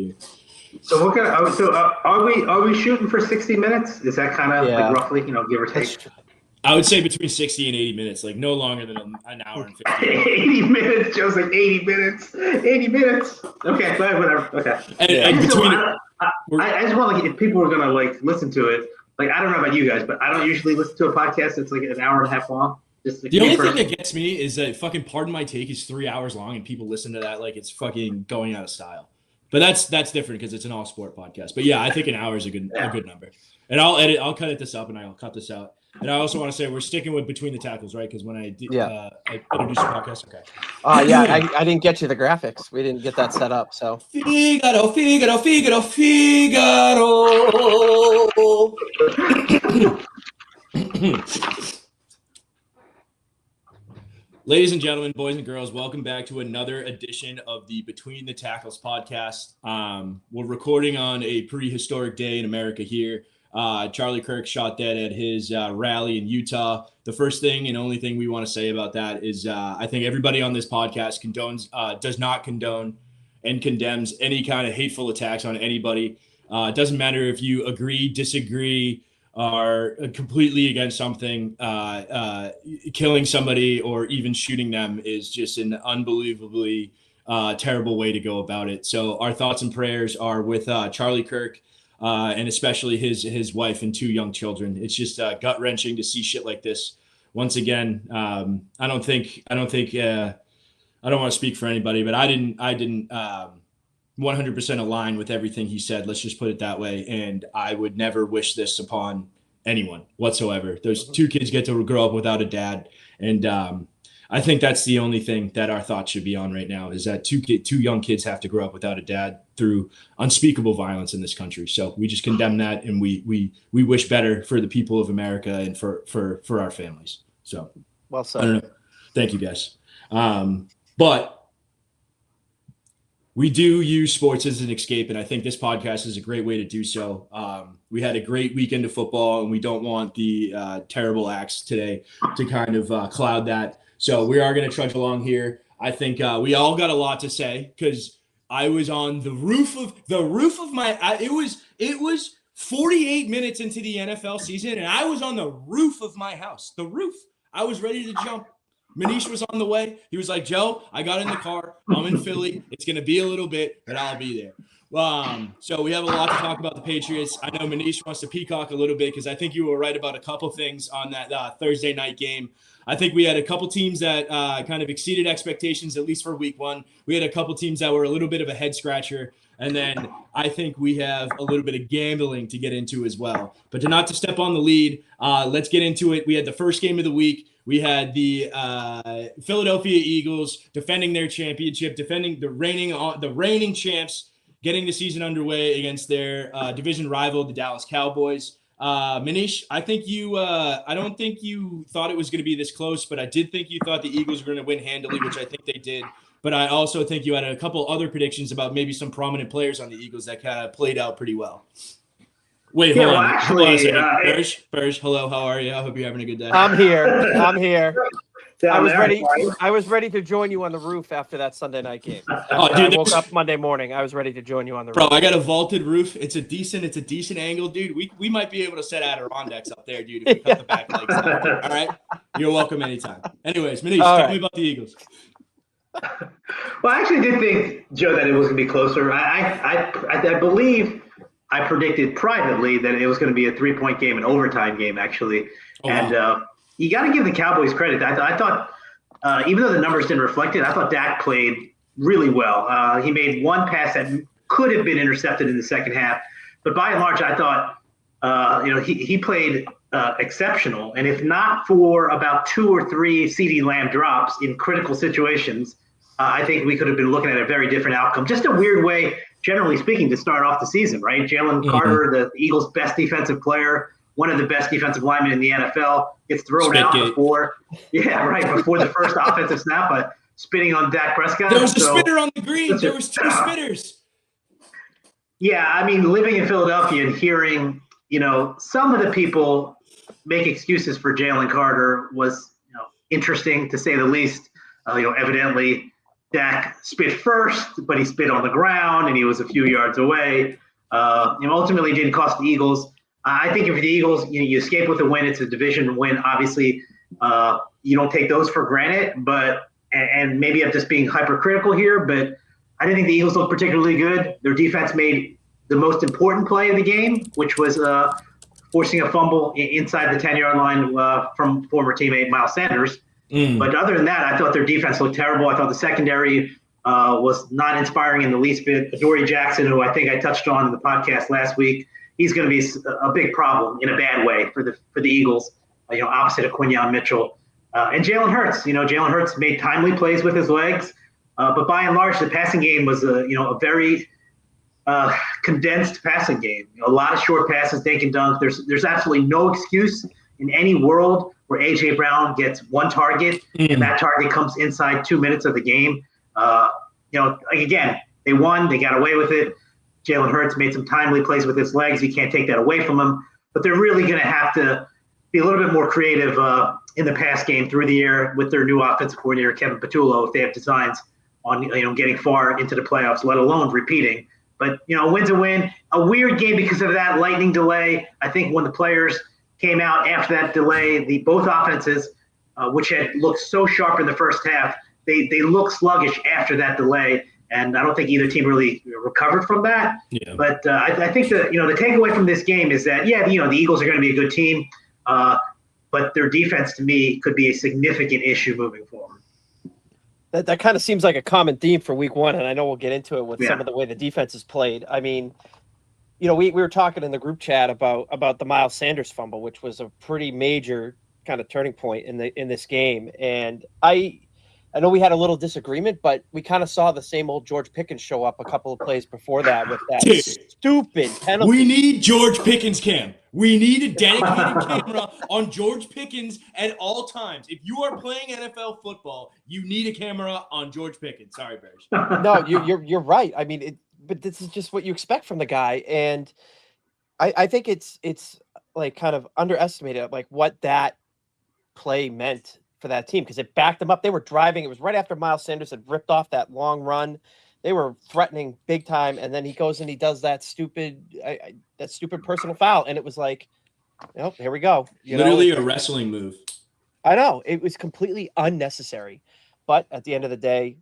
here. So we're gonna. Are we shooting for 60 minutes? Is that kind of like roughly, give or take? I would say between 60 and 80 minutes, like no longer than an hour and 50 minutes. 80 minutes, Joe's like 80 minutes. 80 minutes. Okay, whatever. Okay. I just want, like, if people are gonna like listen to it, like, I don't know about you guys, but I don't usually listen to a podcast that's like an hour and a half long. Just the only thing that gets me is that fucking Pardon My Take is 3 hours long, and people listen to that like it's fucking going out of style. But that's different because it's an all sport podcast. But yeah, I think an hour is a good number. And I'll cut this up and I'll cut this out. And I also want to say we're sticking with Between the Tackles, right? Because when I introduced the podcast, okay. I didn't get you the graphics. We didn't get that set up, so. Figaro. Ladies and gentlemen, boys and girls, welcome back to another edition of the Between the Tackles podcast. We're recording on a pretty historic day in America here. Charlie Kirk shot dead at his rally in Utah. The first thing and only thing we want to say about that is I think everybody on this podcast does not condone and condemns any kind of hateful attacks on anybody. It doesn't matter if you agree, disagree, are completely against something. Killing somebody or even shooting them is just an unbelievably terrible way to go about it. So our thoughts and prayers are with Charlie Kirk and especially his wife and 2 young children. It's just gut-wrenching to see shit like this. Once again, I don't want to speak for anybody, but I didn't 100% align with everything he said. Let's just put it that way. And I would never wish this upon anyone whatsoever. Those 2 kids get to grow up without a dad. And I think that's the only thing that our thoughts should be on right now is that 2 young kids have to grow up without a dad through unspeakable violence in this country. So we just condemn that. And we wish better for the people of America and for our families. So well said. I don't know. Thank you guys. But we do use sports as an escape, and I think this podcast is a great way to do so. We had a great weekend of football, and we don't want the terrible acts today to kind of cloud that. So we are going to trudge along here. I think we all got a lot to say because I was on the roof of my. It was 48 minutes into the NFL season, and I was on the roof of my house. The roof. I was ready to jump. Manish was on the way. He was like, Joe, I got in the car. I'm in Philly. It's going to be a little bit, but I'll be there. So we have a lot to talk about the Patriots. I know Manish wants to peacock a little bit because I think you were right about a couple things on that Thursday night game. I think we had a couple teams that kind of exceeded expectations, at least for week 1. We had a couple teams that were a little bit of a head scratcher. And then I think we have a little bit of gambling to get into as well. But not to step on the lead, let's get into it. We had the first game of the week. We had the Philadelphia Eagles defending their championship, defending the reigning champs, getting the season underway against their division rival, the Dallas Cowboys. Manish, I don't think you thought it was going to be this close, but I did think you thought the Eagles were going to win handily, which I think they did. But I also think you had a couple other predictions about maybe some prominent players on the Eagles that kind of played out pretty well. Wait, hold on. Hold on a second. Burge, hello, how are you? I hope you're having a good day. I'm here. I was ready to join you on the roof after that Sunday night game. I woke up Monday morning. I was ready to join you on the roof. Bro, I got a vaulted roof. It's a decent angle, dude. We might be able to set Adirondacks up there, dude, if we cut the back legs out. All right? You're welcome anytime. Anyways, Manish, tell me about the Eagles. Well, I actually did think, Joe, that it was going to be closer. I believe I predicted privately that it was going to be a 3-point game, an overtime game, actually. Oh, and you got to give the Cowboys credit. I thought, even though the numbers didn't reflect it, I thought Dak played really well. He made one pass that could have been intercepted in the second half. But by and large, I thought, he played exceptional. And if not for about 2 or 3 CeeDee Lamb drops in critical situations, I think we could have been looking at a very different outcome. Just a weird way, generally speaking, to start off the season, right? Jalen Carter, the Eagles' best defensive player, one of the best defensive linemen in the NFL, gets thrown out before the first offensive snap, but spitting on Dak Prescott. There was a spitter on the green. There was 2 spitters. Yeah, I mean, living in Philadelphia and hearing, some of the people make excuses for Jalen Carter was, interesting to say the least. Evidently, Dak spit first, but he spit on the ground and he was a few yards away. Ultimately didn't cost the Eagles. I think if the Eagles, you escape with a win, it's a division win. Obviously, you don't take those for granted, and maybe I'm just being hypercritical here, but I didn't think the Eagles looked particularly good. Their defense made the most important play of the game, which was forcing a fumble inside the 10-yard line from former teammate Miles Sanders. But other than that, I thought their defense looked terrible. I thought the secondary was not inspiring in the least bit. Adoree Jackson, who I think I touched on in the podcast last week, he's going to be a big problem in a bad way for the Eagles, opposite of Quinyon Mitchell. And Jalen Hurts, Jalen Hurts made timely plays with his legs. But by and large, the passing game was a very condensed passing game. A lot of short passes, dink and dunk. There's absolutely no excuse in any world where A.J. Brown gets one target and that target comes inside 2 minutes of the game. Again, they won. They got away with it. Jalen Hurts made some timely plays with his legs. You can't take that away from him. But they're really going to have to be a little bit more creative in the pass game through the air with their new offensive coordinator, Kevin Patullo, if they have designs on getting far into the playoffs, let alone repeating. But, a win's a win. A weird game because of that lightning delay. I think when the players came out after that delay, both offenses, which had looked so sharp in the first half, they looked sluggish after that delay. And I don't think either team really recovered from that. Yeah. But I think the takeaway from this game is that, the Eagles are going to be a good team, but their defense to me could be a significant issue moving forward. That kind of seems like a common theme for week one, and I know we'll get into it with some of the way the defense is played. I mean, we were talking in the group chat about the Miles Sanders fumble, which was a pretty major kind of turning point in this game. And I know we had a little disagreement, but we kind of saw the same old George Pickens show up a couple of plays before that with that stupid penalty. We need George Pickens cam. We need a dedicated camera on George Pickens at all times. If you are playing NFL football, you need a camera on George Pickens. Sorry, Bears. No, you're right. I mean, but this is just what you expect from the guy, and I think it's like kind of underestimated like what that play meant for that team, because it backed them up. They were driving. It was right after Miles Sanders had ripped off that long run. They were threatening big time, and then he goes and he does that stupid personal foul, and it was like, here we go. Literally a wrestling move. I know. It was completely unnecessary, but at the end of the day,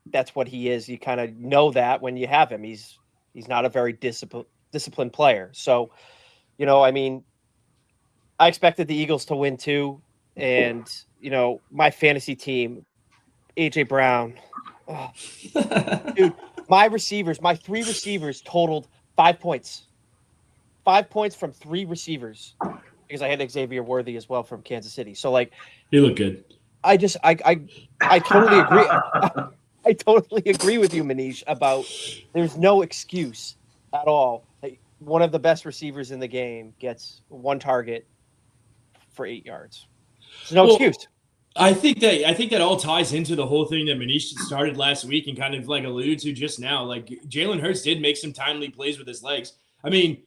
that's what he is. You kind of know that when you have him. He's not a very disciplined player. So, I mean, I expected the Eagles to win too, and my fantasy team, A.J. Brown. Oh. Dude, my 3 receivers totaled 5 points. 5 points from 3 receivers because I had Xavier Worthy as well from Kansas City. So, like, he looked good. I totally agree. I totally agree with you, Manish, about there's no excuse at all. Like, one of the best receivers in the game gets one target for 8 yards. There's no excuse. I think that all ties into the whole thing that Manish started last week and kind of like alluded to just now. Like, Jalen Hurts did make some timely plays with his legs. I mean,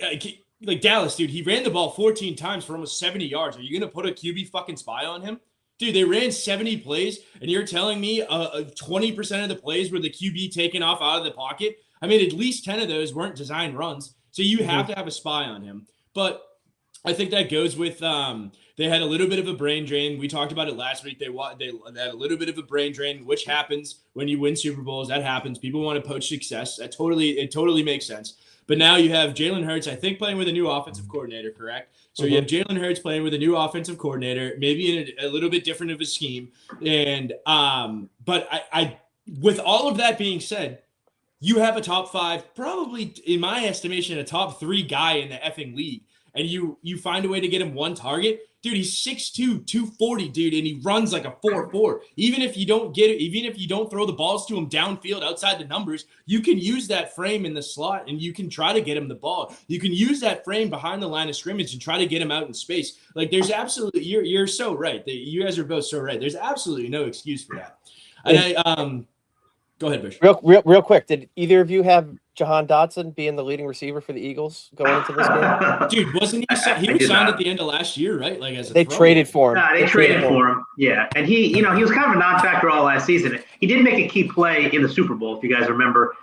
like Dallas, dude, he ran the ball 14 times for almost 70 yards. Are you going to put a QB fucking spy on him? Dude, they ran 70 plays, and you're telling me 20% of the plays were the QB taken off out of the pocket? I mean, at least 10 of those weren't designed runs. So you have to have a spy on him. But I think that goes with they had a little bit of a brain drain. We talked about it last week. They had a little bit of a brain drain, which happens when you win Super Bowls. That happens. People want to poach success. It totally makes sense. But now you have Jalen Hurts, I think, playing with a new offensive coordinator, correct? So you have Jalen Hurts playing with a new offensive coordinator, maybe in a little bit different of a scheme. And but I with all of that being said, you have a top 5, probably in my estimation, a top 3 guy in the effing league. And you find a way to get him one target. Dude, he's 6'2", 240, dude, and he runs like a 4.4. Even if you don't throw the balls to him downfield outside the numbers, you can use that frame in the slot and you can try to get him the ball. You can use that frame behind the line of scrimmage and try to get him out in space. Like, there's absolutely, you're so right. You guys are both so right. There's absolutely no excuse for that. And go ahead, Bush. Real quick, did either of you have Jahan Dotson being the leading receiver for the Eagles going into this game? Dude, wasn't he was signed at the end of last year, right? Like, as they traded for him. They traded for him. Yeah, and he was kind of a non-factor all last season. He did make a key play in the Super Bowl, if you guys remember,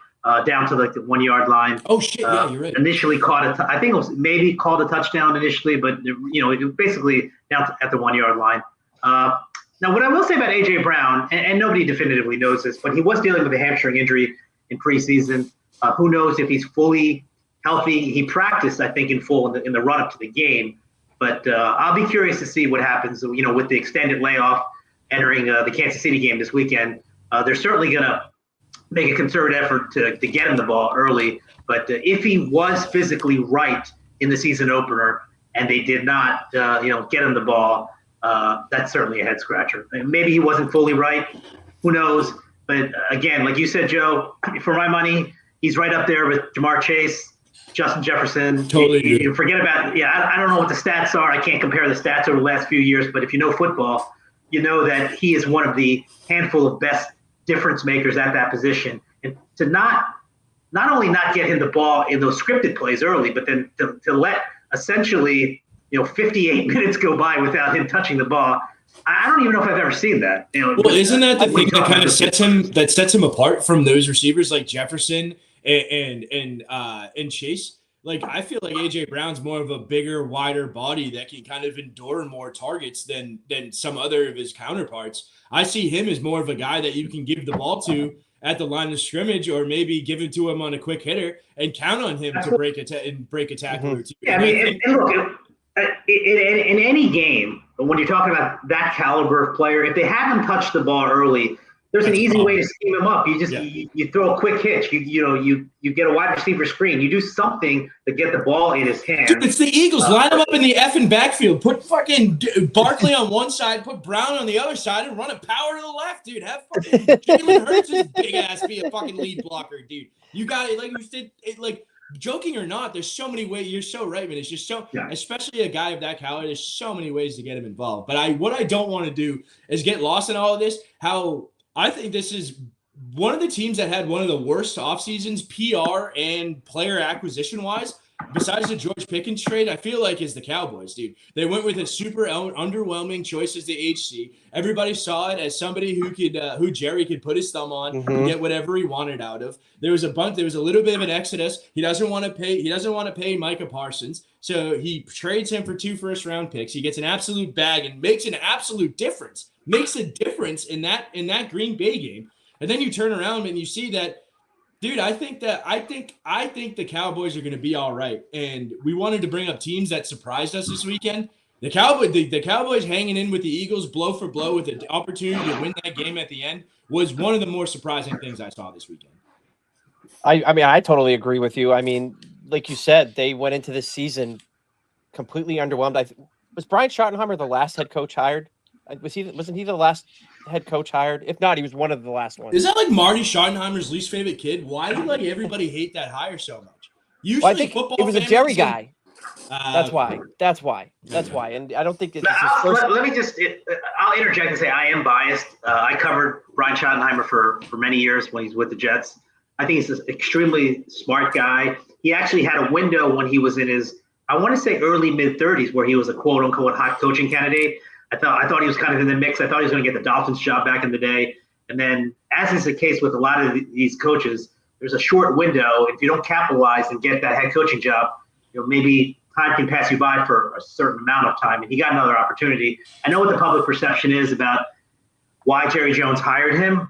down to like the 1 yard line. Oh shit! Yeah, you're right. Initially caught I think it was maybe called a touchdown initially, but it was basically down at the 1 yard line. Now, what I will say about AJ Brown, and nobody definitively knows this, but he was dealing with a hamstring injury in preseason. Who knows if he's fully healthy? He practiced, I think, in full in the run up to the game. But I'll be curious to see what happens, with the extended layoff entering the Kansas City game this weekend. They're certainly going to make a concerted effort to get him the ball early. But if he was physically right in the season opener and they did not, get him the ball, that's certainly a head scratcher. Maybe he wasn't fully right. Who knows? But again, like you said, Joe, for my money, he's right up there with Jamar Chase, Justin Jefferson. Totally. You forget about, I don't know what the stats are. I can't compare the stats over the last few years, but if you know football, you know that he is one of the handful of best difference makers at that position. And to not only not get him the ball in those scripted plays early, but then to let essentially 58 minutes go by without him touching the ball. I don't even know if I've ever seen that. Well, isn't that the thing that kind of sets him apart from those receivers like Jefferson and Chase? Like, I feel like AJ Brown's more of a bigger, wider body that can kind of endure more targets than some other of his counterparts. I see him as more of a guy that you can give the ball to at the line of scrimmage, or maybe give it to him on a quick hitter and count on him to break a tackle or two. Yeah, and look, in any game, when you're talking about that caliber of player, if they haven't touched the ball early, there's an easy way to scheme him up. You just you throw a quick hitch. You get a wide receiver screen. You do something to get the ball in his hand. Dude, it's the Eagles. Line him up in the effing backfield. Put fucking Barkley on one side. Put Brown on the other side, and run a power to the left, dude. Have fucking Jalen Hurts' big ass be a fucking lead blocker, dude. You got it. Like you said, joking or not, there's so many ways. You're so right, man. It's just especially a guy of that caliber, there's so many ways to get him involved. But what I don't want to do is get lost in all of this. How I think this is one of the teams that had one of the worst off seasons, PR and player acquisition wise, besides the George Pickens trade, I feel like is the Cowboys, dude. They went with a super underwhelming choice as the HC. Everybody saw it as somebody who Jerry could put his thumb on and get whatever he wanted out of. There was a little bit of an exodus. He doesn't want to pay Micah Parsons. So he trades him for 2 first-round picks. He gets an absolute bag and makes an absolute difference. Makes a difference in that Green Bay game. And then you turn around and you see that, dude, I think the Cowboys are going to be all right. And we wanted to bring up teams that surprised us this weekend. The Cowboys hanging in with the Eagles blow for blow with the opportunity to win that game at the end was one of the more surprising things I saw this weekend. I mean, I totally agree with you. I mean, like you said, they went into this season completely underwhelmed. Was Brian Schottenheimer the last head coach hired? Wasn't he the last head coach hired? If not, he was one of the last ones. Is that like Marty Schottenheimer's least favorite kid? Why did everybody hate that hire so much? Usually, I think it was a Jerry guy. That's why. And I don't think it's his first. Let me just. I'll interject and say I am biased. I covered Brian Schottenheimer for many years when he's with the Jets. I think he's an extremely smart guy. He actually had a window when he was in his, I want to say, early mid-30s, where he was a quote-unquote hot coaching candidate. I thought he was kind of in the mix. I thought he was going to get the Dolphins job back in the day. And then, as is the case with a lot of these coaches, there's a short window. If you don't capitalize and get that head coaching job, maybe time can pass you by for a certain amount of time. And he got another opportunity. I know what the public perception is about why Jerry Jones hired him.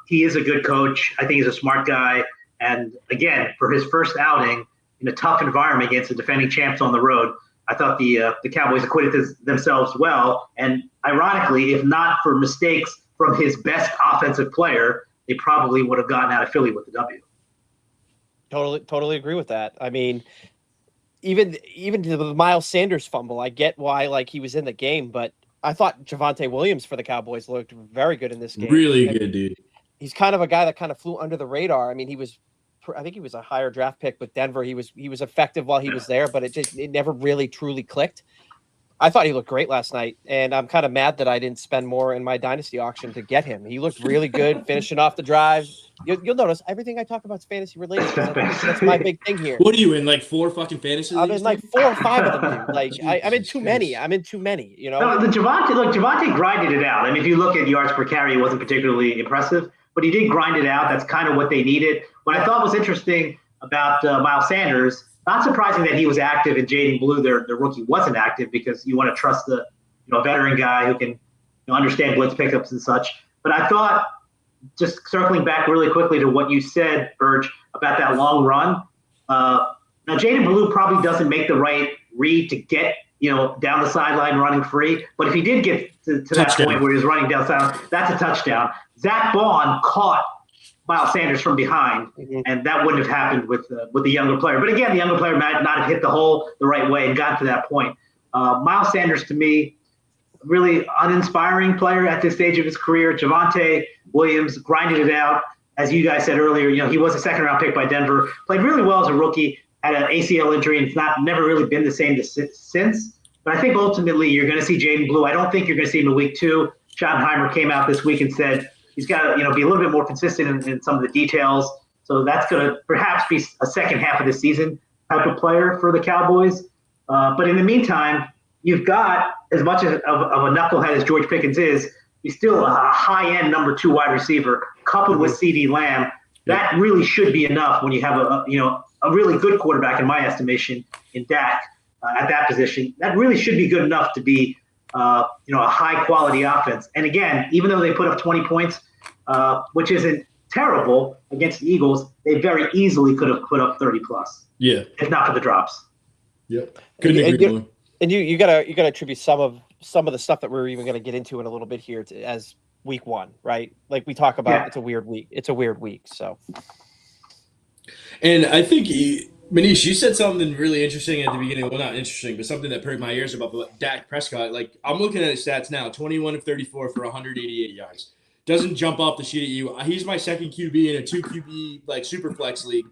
He is a good coach. I think he's a smart guy. And again, for his first outing in a tough environment against the defending champs on the road, I thought the Cowboys acquitted themselves well. And ironically, if not for mistakes from his best offensive player, they probably would have gotten out of Philly with the W. Totally agree with that. I mean, even the Miles Sanders fumble, I get why he was in the game, but I thought Javonte Williams for the Cowboys looked very good in this game. Really good, dude. He's kind of a guy that kind of flew under the radar. I mean, I think he was a higher draft pick with Denver. He was effective while he was there, but it never really truly clicked. I thought he looked great last night, and I'm kind of mad that I didn't spend more in my dynasty auction to get him. He looked really good, finishing off the drives. You'll notice everything I talk about is fantasy related. That's my big thing here. What are you in, like 4 fucking fantasy I'm leagues? in like 4 or 5 of them, dude. Like I'm in Jesus too many. Christ. I'm in too many. You know. No, Javonte grinded it out. I mean, if you look at yards per carry, it wasn't particularly impressive, but he did grind it out. That's kind of what they needed. What I thought was interesting about Miles Sanders, not surprising that he was active and Jaden Blue, their rookie, wasn't active because you want to trust the veteran guy who can understand blitz pickups and such. But I thought, just circling back really quickly to what you said, Burge, about that long run. Now, Jaden Blue probably doesn't make the right read to get down the sideline running free. But if he did get to that point where he was running down the sideline, that's a touchdown. Zach Bond caught Miles Sanders from behind, and that wouldn't have happened with the younger player. But again, the younger player might not have hit the hole the right way and got to that point. Miles Sanders, to me, really uninspiring player at this stage of his career. Javonte Williams grinded it out. As you guys said earlier, he was a second-round pick by Denver, played really well as a rookie, had an ACL injury, and it's never really been the same since. But I think ultimately you're going to see Jaden Blue. I don't think you're going to see him in week 2. Schottenheimer came out this week and said he's got to be a little bit more consistent in some of the details. So that's going to perhaps be a second half of the season type of player for the Cowboys. But in the meantime, you've got, as much of a knucklehead as George Pickens is, he's still a high-end number 2 wide receiver coupled with CeeDee Lamb. That really should be enough when you have a really good quarterback, in my estimation, in Dak at that position. That really should be good enough to be a high-quality offense. And again, even though they put up 20 points, which isn't terrible against the Eagles, they very easily could have put up 30-plus. Yeah. If not for the drops. Yep. Couldn't agree more. And you gotta attribute some of the stuff that we're even gonna get into in a little bit here as week 1, right? Like we talk about, It's a weird week. It's a weird week. So, and I think Manish, you said something really interesting at the beginning. Well, not interesting, but something that perked my ears about Dak Prescott. Like I'm looking at his stats now: 21 of 34 for 188 yards. Doesn't jump off the sheet at you. He's my second QB in a 2 QB like super flex league,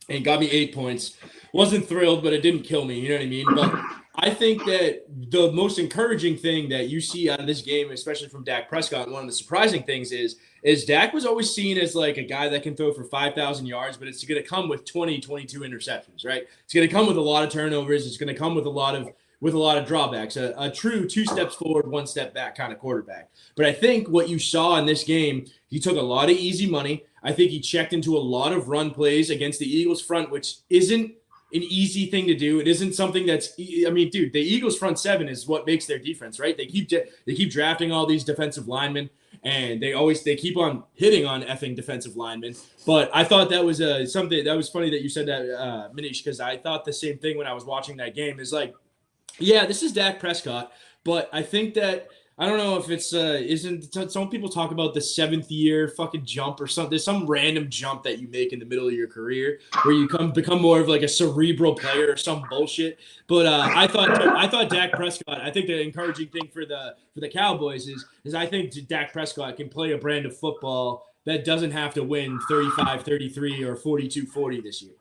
and got me 8 points. Wasn't thrilled, but it didn't kill me. You know what I mean? But I think that the most encouraging thing that you see out of this game, especially from Dak Prescott, and one of the surprising things is Dak was always seen as like a guy that can throw for 5,000 yards, but it's going to come with 22 interceptions, right? It's going to come with a lot of turnovers. It's going to come with a lot of drawbacks, a true 2 steps forward, 1 step back kind of quarterback. But I think what you saw in this game, he took a lot of easy money. I think he checked into a lot of run plays against the Eagles front, which isn't an easy thing to do. It isn't something that's, I mean, dude, the Eagles front 7 is what makes their defense, right? They keep drafting all these defensive linemen, and they keep on hitting on effing defensive linemen. But I thought that was something that was funny that you said that, Manish, because I thought the same thing when I was watching that game. Is like, yeah, this is Dak Prescott, but I think that, I don't know if it's some people talk about the 7th year fucking jump or something. There's some random jump that you make in the middle of your career where you become more of like a cerebral player or some bullshit. But I thought Dak Prescott, I think the encouraging thing for the Cowboys is I think Dak Prescott can play a brand of football that doesn't have to win 35-33 or 42-40 this year.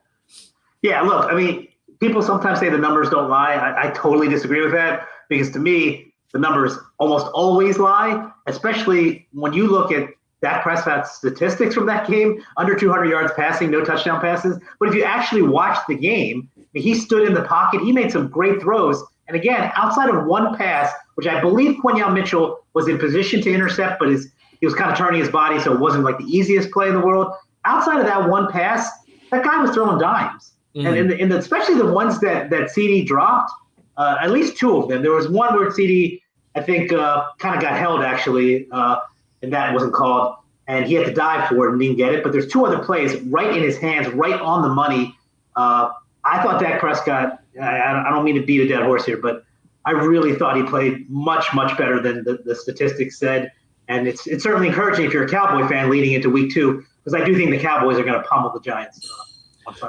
Yeah, look, I mean, people sometimes say the numbers don't lie. I totally disagree with that, because to me, the numbers almost always lie, especially when you look at Dak Prescott's statistics from that game: under 200 yards passing, no touchdown passes. But if you actually watch the game, I mean, he stood in the pocket. He made some great throws. And again, outside of one pass, which I believe Quinion Mitchell was in position to intercept, but he was kind of turning his body, so it wasn't like the easiest play in the world. Outside of that one pass, that guy was throwing dimes. Mm-hmm. And especially the ones that CD dropped, at least 2 of them. There was one where CD, I think, kind of got held, actually, and that wasn't called, and he had to dive for it and didn't get it. But there's 2 other plays right in his hands, right on the money. I thought Dak Prescott, I don't mean to beat a dead horse here, but I really thought he played much, much better than the statistics said. And it's certainly encouraging if you're a Cowboy fan leading into week 2, because I do think the Cowboys are going to pummel the Giants.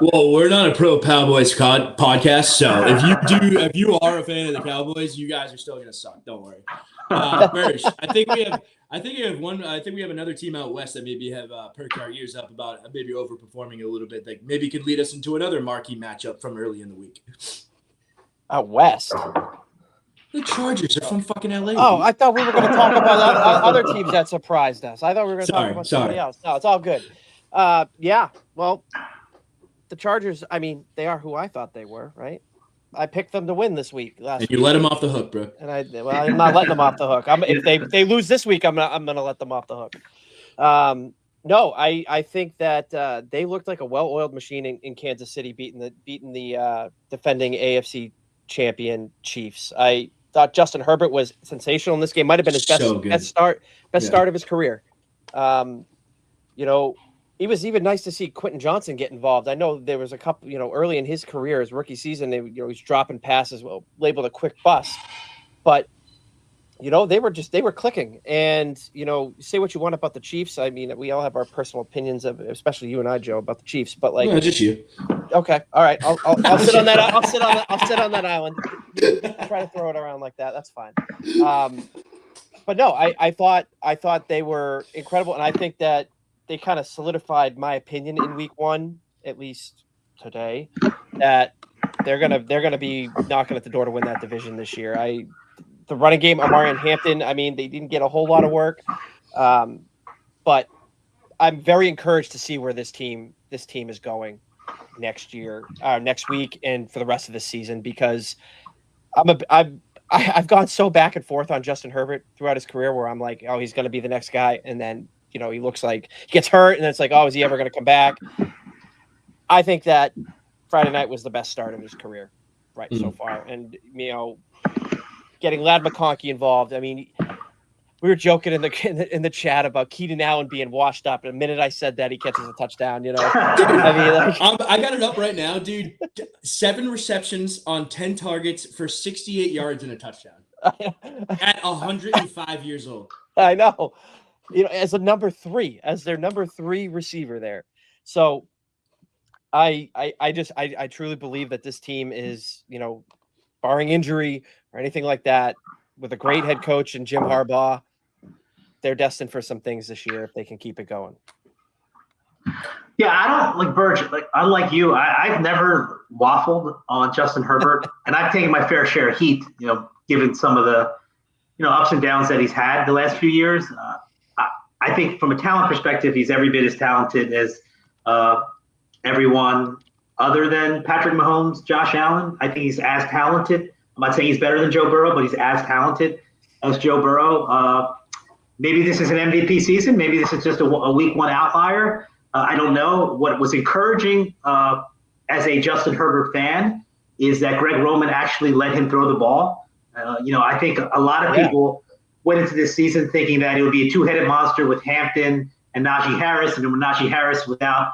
Well, we're not a pro Cowboys podcast, so if you are a fan of the Cowboys, you guys are still gonna suck. Don't worry. Burge, I think we have another team out west that maybe have perked our ears up about maybe overperforming a little bit. That maybe could lead us into another marquee matchup from early in the week. Out west. The Chargers are from fucking LA. Oh, I thought we were going to talk about other teams that surprised us. I thought we were going to talk about somebody else. No, it's all good. Yeah, well, the Chargers, I mean, they are who I thought they were, right? I picked them to win this week. And you let them off the hook, bro. And I'm not letting them off the hook. If they lose this week, I'm gonna let them off the hook. No, I think that they looked like a well-oiled machine in Kansas City, beating the defending AFC champion Chiefs. I thought Justin Herbert was sensational in this game. Might have been his best start of his career. You know, it was even nice to see Quentin Johnson get involved. I know there was a couple, early in his career, his rookie season, he's dropping passes, labeled a quick bust, but they were clicking. And say what you want about the Chiefs. I mean, we all have our personal opinions of, especially you and I, Joe, about the Chiefs. But like, no, just you. Okay, all right. I'll sit on that. I'll sit on that island. You try to throw it around like that. That's fine. But no, I thought they were incredible, and I think that they kind of solidified my opinion in week one, at least today, that they're gonna be knocking at the door to win that division this year. The running game, Amari and Hampton, I mean, they didn't get a whole lot of work, but I'm very encouraged to see where this team is going next week, and for the rest of the season, because I've gone so back and forth on Justin Herbert throughout his career, where I'm like, oh, he's going to be the next guy, and then he looks like he gets hurt, and then it's like, oh, is he ever going to come back? I think that Friday night was the best start of his career, right, so far. And getting Ladd McConkey involved. I mean, we were joking in the chat about Keenan Allen being washed up. And the minute I said that, he catches a touchdown. I mean, I got it up right now, dude. 7 receptions on 10 targets for 68 yards and a touchdown at 105 years old. I know. As their number 3 receiver there. So I truly believe that this team is, barring injury or anything like that, with a great head coach and Jim Harbaugh, they're destined for some things this year if they can keep it going. Yeah, I don't like Burge. Like, unlike you, I've never waffled on Justin Herbert, and I've taken my fair share of heat, given some of the, ups and downs that he's had the last few years. I think from a talent perspective, he's every bit as talented as everyone other than Patrick Mahomes, Josh Allen. I think he's as talented. I'm not saying he's better than Joe Burrow, but he's as talented as Joe Burrow. Maybe this is an MVP season. Maybe this is just a week one outlier. I don't know. What was encouraging as a Justin Herbert fan is that Greg Roman actually let him throw the ball. I think a lot of people went into this season thinking that it would be a two-headed monster with Hampton and Najee Harris, and when Najee Harris was out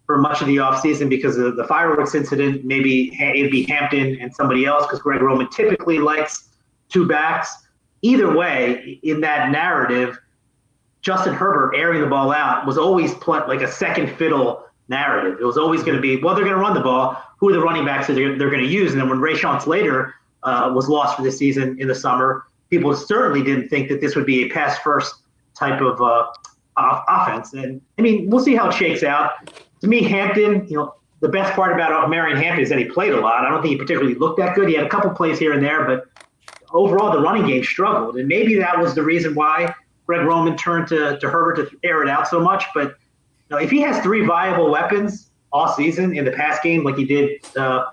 for much of the offseason because of the fireworks incident, maybe it'd be Hampton and somebody else, because Greg Roman typically likes 2 backs. Either way, in that narrative, Justin Herbert airing the ball out was always like a second fiddle narrative. It was always going to be, well, they're going to run the ball. Who are the running backs that they're going to use? And then when Rashawn Slater was lost for the season in the summer, people certainly didn't think that this would be a pass-first type of offense. And, I mean, we'll see how it shakes out. To me, Hampton, the best part about Marion Hampton is that he played a lot. I don't think he particularly looked that good. He had a couple plays here and there, but overall the running game struggled. And maybe that was the reason why Greg Roman turned to Herbert to air it out so much. But if he has 3 viable weapons all season in the pass game like he did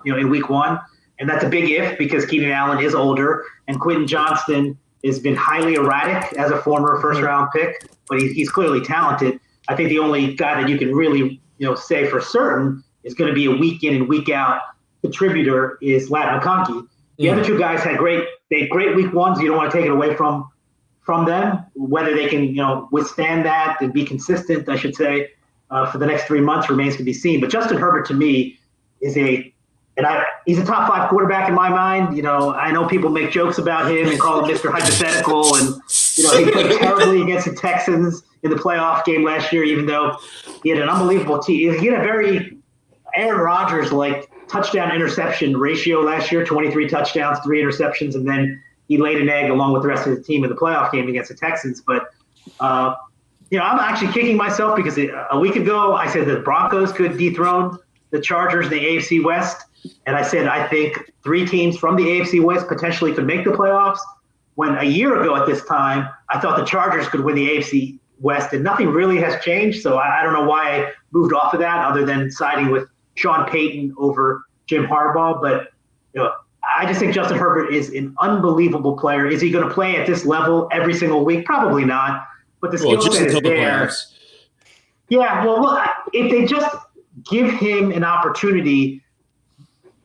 in week 1, and that's a big if because Keenan Allen is older and Quentin Johnston has been highly erratic as a former first-round pick, but he's clearly talented. I think the only guy that you can really say for certain is going to be a week in and week out contributor is Ladd McConkey. The other 2 guys had great week ones. You don't want to take it away from them. Whether they can withstand that and be consistent, I should say, for the next 3 months remains to be seen. But Justin Herbert to me is he's a top 5 quarterback in my mind. I know people make jokes about him and call him Mr. Hypothetical, and he played terribly against the Texans in the playoff game last year, even though he had an unbelievable team. He had a very Aaron Rodgers-like touchdown interception ratio last year, 23 touchdowns, 3 interceptions, and then he laid an egg along with the rest of the team in the playoff game against the Texans. But, I'm actually kicking myself because a week ago I said the Broncos could dethrone the Chargers in the AFC West, and I said I think 3 teams from the AFC West potentially could make the playoffs. When a year ago at this time, I thought the Chargers could win the AFC West, and nothing really has changed. So I don't know why I moved off of that other than siding with Sean Payton over Jim Harbaugh. But I just think Justin Herbert is an unbelievable player. Is he going to play at this level every single week? Probably not. But the skill set is there. Yeah, well, look, if they just give him an opportunity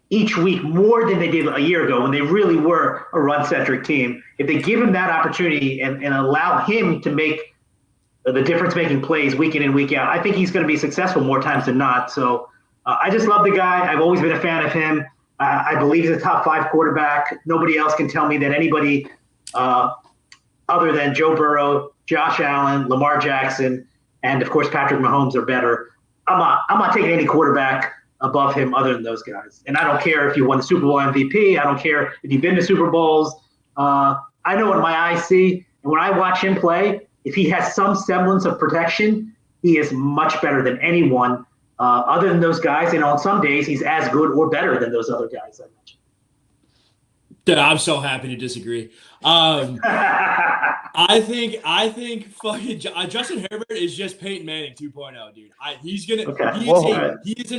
each week more than they did a year ago when they really were a run-centric team, if they give him that opportunity and allow him to make the difference-making plays week in and week out, I think he's going to be successful more times than not. So I just love the guy. I've always been a fan of him. I believe he's a top 5 quarterback. Nobody else can tell me that anybody other than Joe Burrow, Josh Allen, Lamar Jackson, and, of course, Patrick Mahomes are better. I'm not taking any quarterback above him other than those guys. And I don't care if you won the Super Bowl MVP. I don't care if you've been to Super Bowls. I know what my eyes see. And when I watch him play, if he has some semblance of protection, he is much better than anyone other than those guys. And on some days, he's as good or better than those other guys I mentioned. Dude, I'm so happy to disagree. I think fucking Justin Herbert is just Peyton Manning 2.0, dude. He is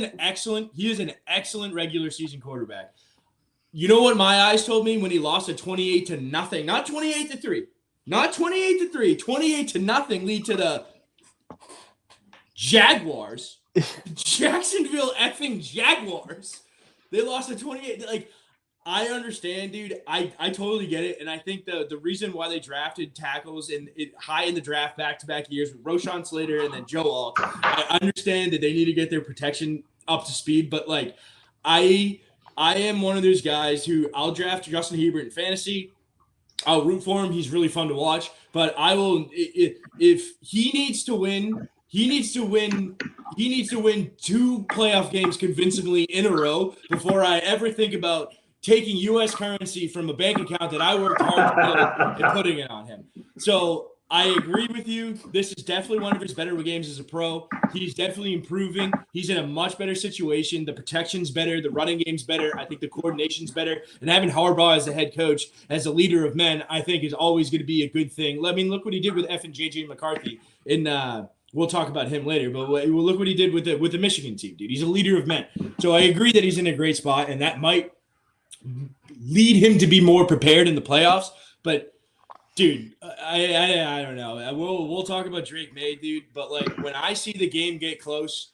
an excellent regular season quarterback. You know what my eyes told me when he lost a 28-0, not 28-3, not 28-3, 28-0 lead to the Jaguars, Jacksonville effing Jaguars. They lost a 28. Like, I understand, dude. I totally get it. And I think the reason why they drafted tackles high in the draft back-to-back years with Roshan Slater and then Joe Alt, I understand that they need to get their protection up to speed. But, like, I am one of those guys who I'll draft Justin Herbert in fantasy. I'll root for him. He's really fun to watch. But I will – if he needs to win – He needs to win 2 playoff games convincingly in a row before I ever think about taking U.S. currency from a bank account that I worked hard to build and putting it on him. So I agree with you. This is definitely one of his better games as a pro. He's definitely improving. He's in a much better situation. The protection's better. The running game's better. I think the coordination's better. And having Harbaugh as the head coach, as a leader of men, I think is always going to be a good thing. I mean, look what he did with F and J.J. McCarthy in we'll talk about him later, but look what he did with the Michigan team, dude. He's a leader of men. So I agree that he's in a great spot, and that might lead him to be more prepared in the playoffs. But, dude, I don't know. We'll talk about Drake May, dude. But, like, when I see the game get close,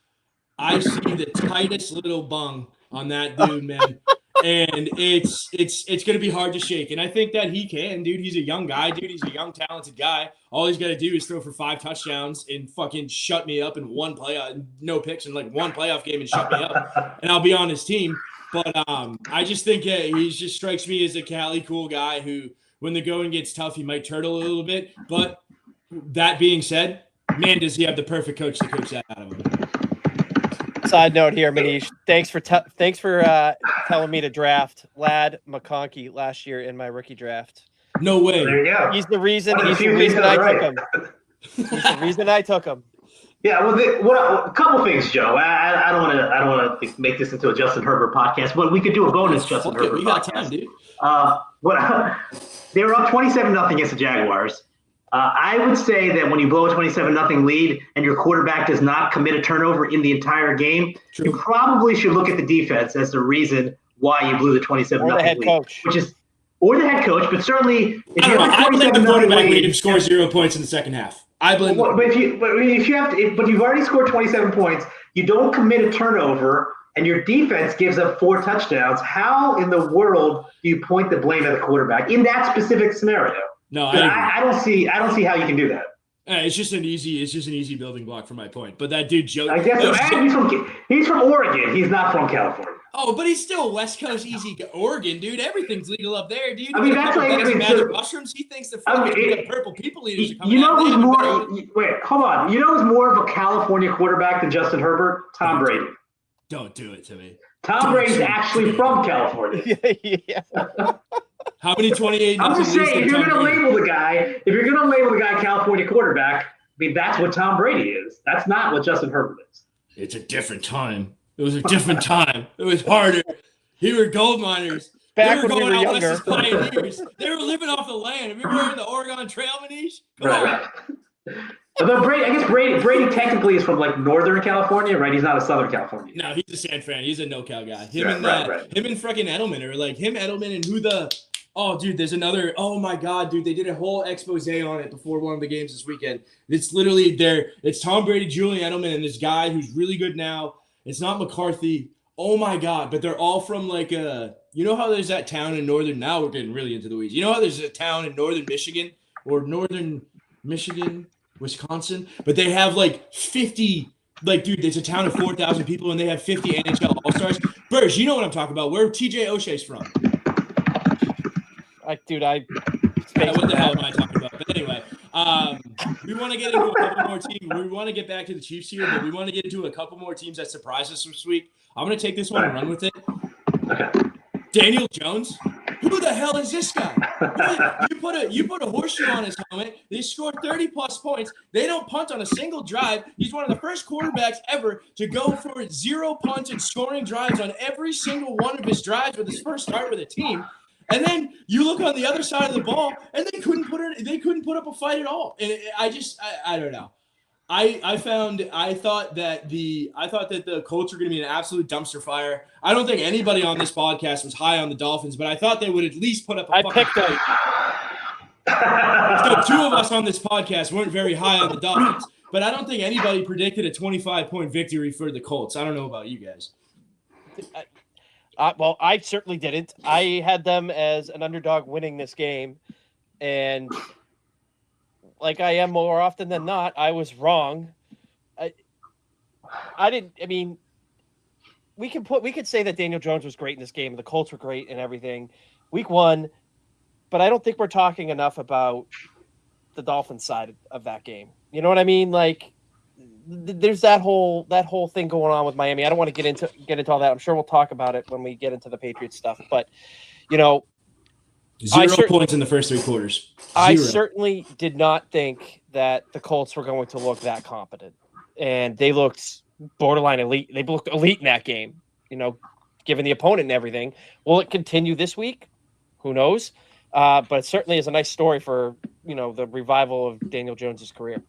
I see the tightest little bung on that dude, man. And it's going to be hard to shake. And I think that he can, dude. He's a young guy, dude. He's a young, talented guy. All he's got to do is throw for 5 touchdowns and fucking shut me up in one playoff, no picks in like one playoff game and shut me up. And I'll be on his team. But I just think he just strikes me as a Cali cool guy who, when the going gets tough, he might turtle a little bit. But that being said, man, does he have the perfect coach to coach that out of him. Side note here, Manish. Thanks for telling me to draft Ladd McConkey last year in my rookie draft. No way. There you go. He's the reason I took him. He's the reason I took him. Yeah, well, a couple things, Joe. I don't want to make this into a Justin Herbert podcast, but we could do a bonus Justin Herbert we got podcast. time, dude. They were up 27-0 against the Jaguars. I would say that when you blow a 27-0 lead and your quarterback does not commit a turnover in the entire game, True. You probably should look at the defense as the reason why you blew the 27-0 or the head lead. coach, Or the head coach, but certainly if you have I a blame the 27-0 quarterback when lead, he scores 0 points in the second half. I blame. but you've already scored 27 points, you don't commit a turnover, and your defense gives up 4 touchdowns. How in the world do you point the blame at the quarterback in that specific scenario? No, I don't see how you can do that. It's just an easy building block for my point. But that dude Joe, I guess he's from Oregon. He's not from California. Oh, but he's still West Coast easy Oregon, dude. Everything's legal up there, dude. I mean, that's like magic mushrooms. He thinks they're fucking purple people eaters are coming You know out who's of more? Wait, hold on. You know who's more of a California quarterback than Justin Herbert? Tom Brady. Don't do it to me. Tom Brady's actually from California. yeah. How many 28? I'm just saying, if you're going to label the guy California quarterback, I mean, that's what Tom Brady is. That's not what Justin Herbert is. It's a different time. It was a different time. It was harder. We were gold miners. Back they were when we going were out west younger. as pioneers. They were living off the land. Have you ever heard of the Oregon Trail, Manish? Come Right. on. Although Brady technically is from like Northern California, right? He's not a Southern California. No, he's a San Fran. He's a NoCal guy. Him Right, and right. him and freaking Edelman are like him, Edelman, and who the oh dude, there's another oh my god, dude, they did a whole expose on it before one of the games this weekend. It's literally there. It's Tom Brady, Julian Edelman, and this guy who's really good now. It's not McCarthy. Oh my god, but they're all from like you know how there's that town in northern now we're getting really into the weeds. You know how there's a town in northern Michigan or northern Michigan, Wisconsin, but they have like 50 like dude, it's a town of 4,000 people and they have 50 NHL All-Stars. Burge, you know what I'm talking about. Where TJ O'Shea's from. What the hell am I talking about? But anyway, we want to get into a couple more teams. We want to get back to the Chiefs here, but we want to get into a couple more teams that surprised us this week. I'm going to take this one and run with it. Okay. Daniel Jones. Who the hell is this guy? You put a horseshoe on his helmet. They score 30-plus points. They don't punt on a single drive. He's one of the first quarterbacks ever to go for 0 punts and scoring drives on every single one of his drives with his first start with a team. And then you look on the other side of the ball, and they couldn't put up a fight at all. And I don't know. I thought that the Colts were going to be an absolute dumpster fire. I don't think anybody on this podcast was high on the Dolphins, but I thought they would at least put up a fucking fight. So 2 of us on this podcast weren't very high on the Dolphins, but I don't think anybody predicted a 25-point victory for the Colts. I don't know about you guys. Well, I certainly didn't. I had them as an underdog winning this game, and like I am more often than not, I was wrong. We could say that Daniel Jones was great in this game, the Colts were great and everything. Week 1, but I don't think we're talking enough about the Dolphins side of that game. You know what I mean? Like there's that whole thing going on with Miami. I don't want to get into all that. I'm sure we'll talk about it when we get into the Patriots stuff. But, you know, 0 points in the first 3 quarters. 0. I certainly did not think that the Colts were going to look that competent. And they looked borderline elite. They looked elite in that game, you know, given the opponent and everything. Will it continue this week? Who knows? But it certainly is a nice story for, you know, the revival of Daniel Jones's career.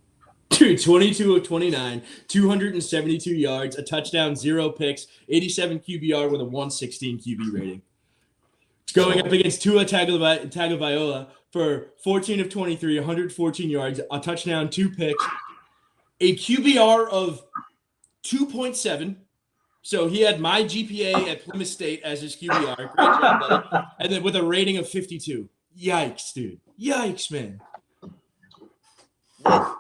Dude, 22 of 29, 272 yards, a touchdown, 0 picks, 87 QBR with a 116 QB rating. It's going up against Tua Tagovailoa for 14 of 23, 114 yards, a touchdown, 2 picks, a QBR of 2.7. So he had my GPA at Plymouth State as his QBR. Great job, buddy. And then with a rating of 52. Yikes, dude. Yikes, man.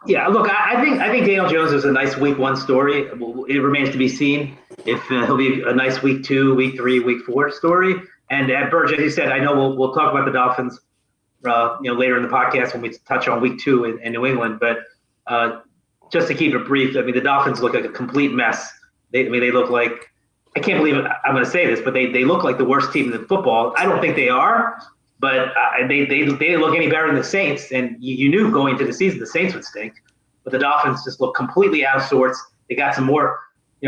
Yeah, look, I think Daniel Jones is a nice week 1 story. It remains to be seen if he'll be a nice week 2, week 3, week 4 story. And at Burge, as you said, I know we'll talk about the Dolphins, later in the podcast when we touch on week 2 in New England. But just to keep it brief, I mean, the Dolphins look like a complete mess. They look like, I can't believe it, I'm going to say this, but they look like the worst team in football. I don't think they are. But they didn't look any better than the Saints, and you knew going into the season the Saints would stink. But the Dolphins just look completely out of sorts. They got some more,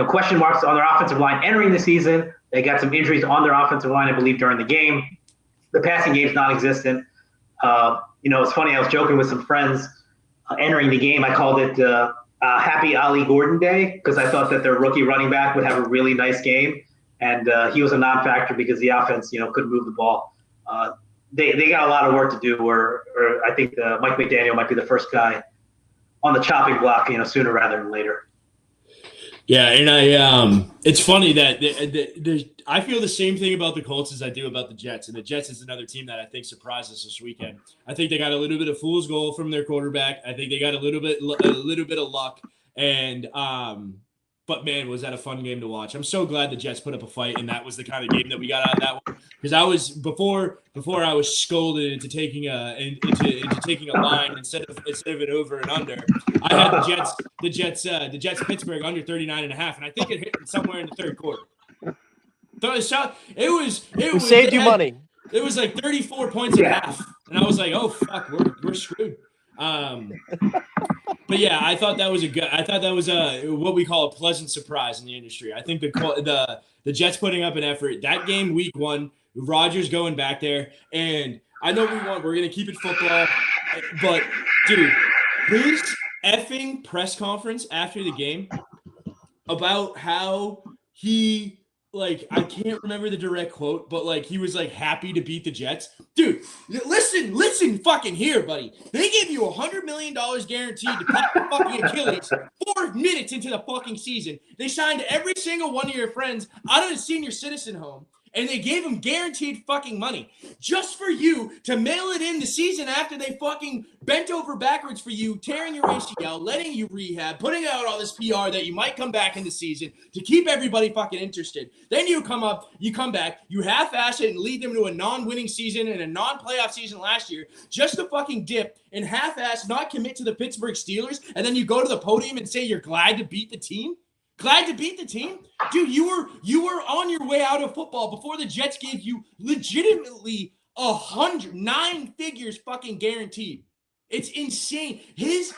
question marks on their offensive line entering the season. They got some injuries on their offensive line, I believe, during the game. The passing game's non-existent. It's funny. I was joking with some friends entering the game. I called it Happy Ali Gordon Day because I thought that their rookie running back would have a really nice game, and he was a non-factor because the offense, couldn't move the ball. They got a lot of work to do, or I think Mike McDaniel might be the first guy on the chopping block, sooner rather than later. Yeah, and it's funny that I feel the same thing about the Colts as I do about the Jets, and the Jets is another team that I think surprised us this weekend. I think they got a little bit of fool's gold from their quarterback. I think they got a little bit of luck, and but man, was that a fun game to watch. I'm so glad the Jets put up a fight, and that was the kind of game that we got out of that one. Because I was before I was scolded into taking a line instead of an over and under. I had the Jets Pittsburgh under 39.5, and I think it hit somewhere in the third quarter. It was saved you money. It was like 34 points at half, and I was like, oh fuck, we're screwed. But yeah, I thought that was a what we call a pleasant surprise in the industry. I think the Jets putting up an effort that game week 1, Rodgers going back there, and I know we're gonna keep it football, but dude, his effing press conference after the game about how he like I can't remember the direct quote, but like he was like happy to beat the Jets. Dude, listen fucking here, buddy. They gave you $100 million guaranteed to pop your fucking Achilles 4 minutes into the fucking season. They signed every single one of your friends out of the senior citizen home. And they gave him guaranteed fucking money just for you to mail it in the season after they fucking bent over backwards for you, tearing your ACL, letting you rehab, putting out all this PR that you might come back in the season to keep everybody fucking interested. Then you come back, you half-ass it and lead them to a non-winning season and a non-playoff season last year just to fucking dip and half-ass not commit to the Pittsburgh Steelers, and then you go to the podium and say you're glad to beat the team? Glad to beat the team? Dude, you were on your way out of football before the Jets gave you legitimately 9 figures fucking guaranteed. It's insane. His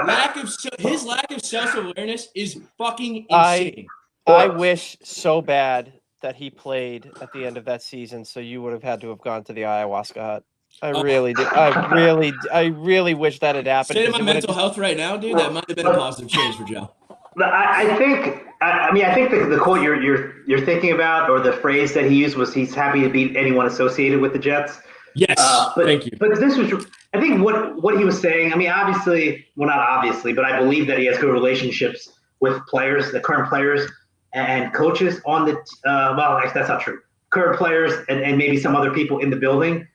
lack of self-awareness is fucking insane. I wish so bad that he played at the end of that season, so you would have had to have gone to the ayahuasca hut. I really do. I really wish that had happened. State of my mental health right now, dude, that might have been a positive change for Joe. I think the quote you're thinking about, or the phrase that he used, was he's happy to beat anyone associated with the Jets. Yes, thank you. But this was, I think what he was saying. I mean, obviously, well, not obviously, but I believe that he has good relationships with players, the current players and coaches on the. Well, that's not true. Current players and maybe some other people in the building.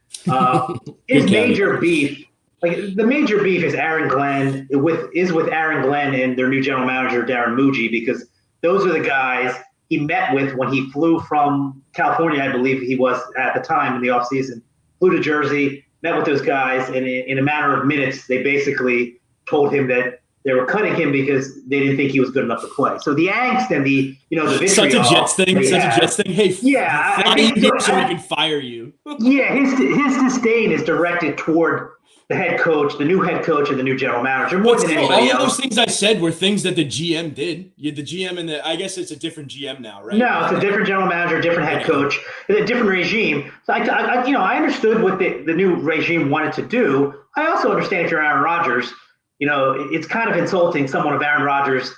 His major beef. Like the major beef is Aaron Glenn with Aaron Glenn and their new general manager Darren Muji, because those are the guys he met with when he flew from California, I believe he was at the time in the offseason, flew to Jersey, met with those guys, and in a matter of minutes they basically told him that they were cutting him because they didn't think he was good enough to play. So the angst and the vitriol. Such a Jets thing. Hey, yeah, fly you here so we can fire you. Yeah, his disdain is directed toward the head coach, the new head coach, and the new general manager more than anybody else. All of those things I said were things that the GM did. The GM and I guess it's a different GM now, right? No, it's a different general manager, different head coach, a different regime. So I understood what the new regime wanted to do. I also understand if you're Aaron Rodgers, it's kind of insulting someone of Aaron Rodgers,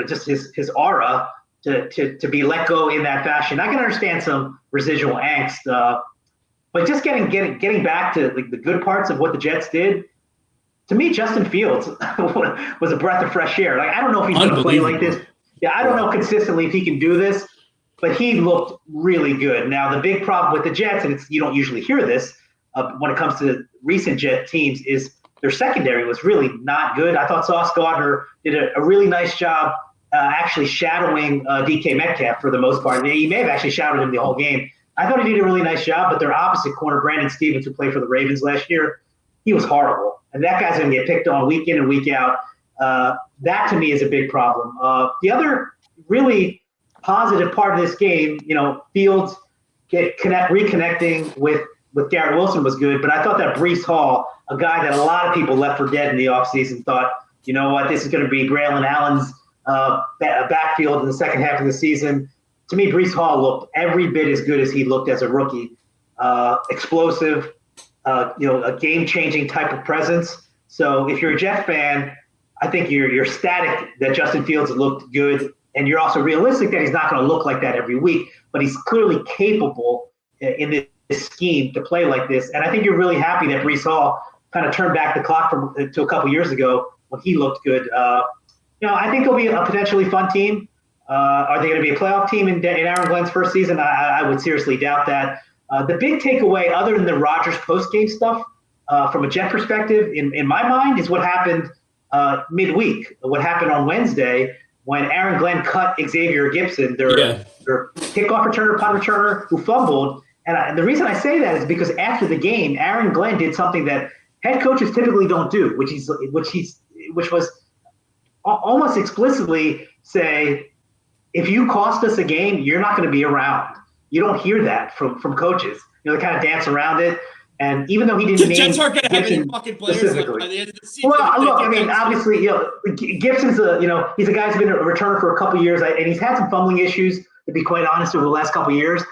just his aura to be let go in that fashion. I can understand some residual angst. But just getting back to the good parts of what the Jets did, to me, Justin Fields was a breath of fresh air. Like, I don't know if he's going to play like this. Yeah, I don't know consistently if he can do this, but he looked really good. Now, the big problem with the Jets, and you don't usually hear this when it comes to recent Jet teams, is their secondary was really not good. I thought Sauce Gardner did a really nice job actually shadowing DK Metcalf for the most part. He may have actually shadowed him the whole game. I thought he did a really nice job, but their opposite corner, Brandon Stevens, who played for the Ravens last year, he was horrible. And that guy's going to get picked on week in and week out. That, to me, is a big problem. The other really positive part of this game, Fields reconnecting with Garrett Wilson was good, but I thought that Breece Hall, a guy that a lot of people left for dead in the offseason, thought, you know what, this is going to be Braylon Allen's backfield in the second half of the season. To me, Breece Hall looked every bit as good as he looked as a rookie. Explosive, a game-changing type of presence. So if you're a Jet fan, I think you're ecstatic that Justin Fields looked good, and you're also realistic that he's not going to look like that every week. But he's clearly capable in this scheme to play like this. And I think you're really happy that Breece Hall kind of turned back the clock to a couple years ago when he looked good. I think it'll be a potentially fun team. Are they going to be a playoff team in Aaron Glenn's first season? I would seriously doubt that. The big takeaway, other than the Rodgers post-game stuff, from a Jet perspective, in my mind, is what happened midweek. What happened on Wednesday when Aaron Glenn cut Xavier Gibson, their kickoff returner, punt returner, who fumbled. And the reason I say that is because after the game, Aaron Glenn did something that head coaches typically don't do, which was almost explicitly say, if you cost us a game, you're not going to be around. You don't hear that from coaches. They kind of dance around it. And even though he didn't The name Jets aren't going to have any Gibson fucking players left specifically. by the end of the season. Well, look, I mean, obviously, Gibson's he's a guy who's been a returner for a couple of years, and he's had some fumbling issues, to be quite honest, over the last couple of years.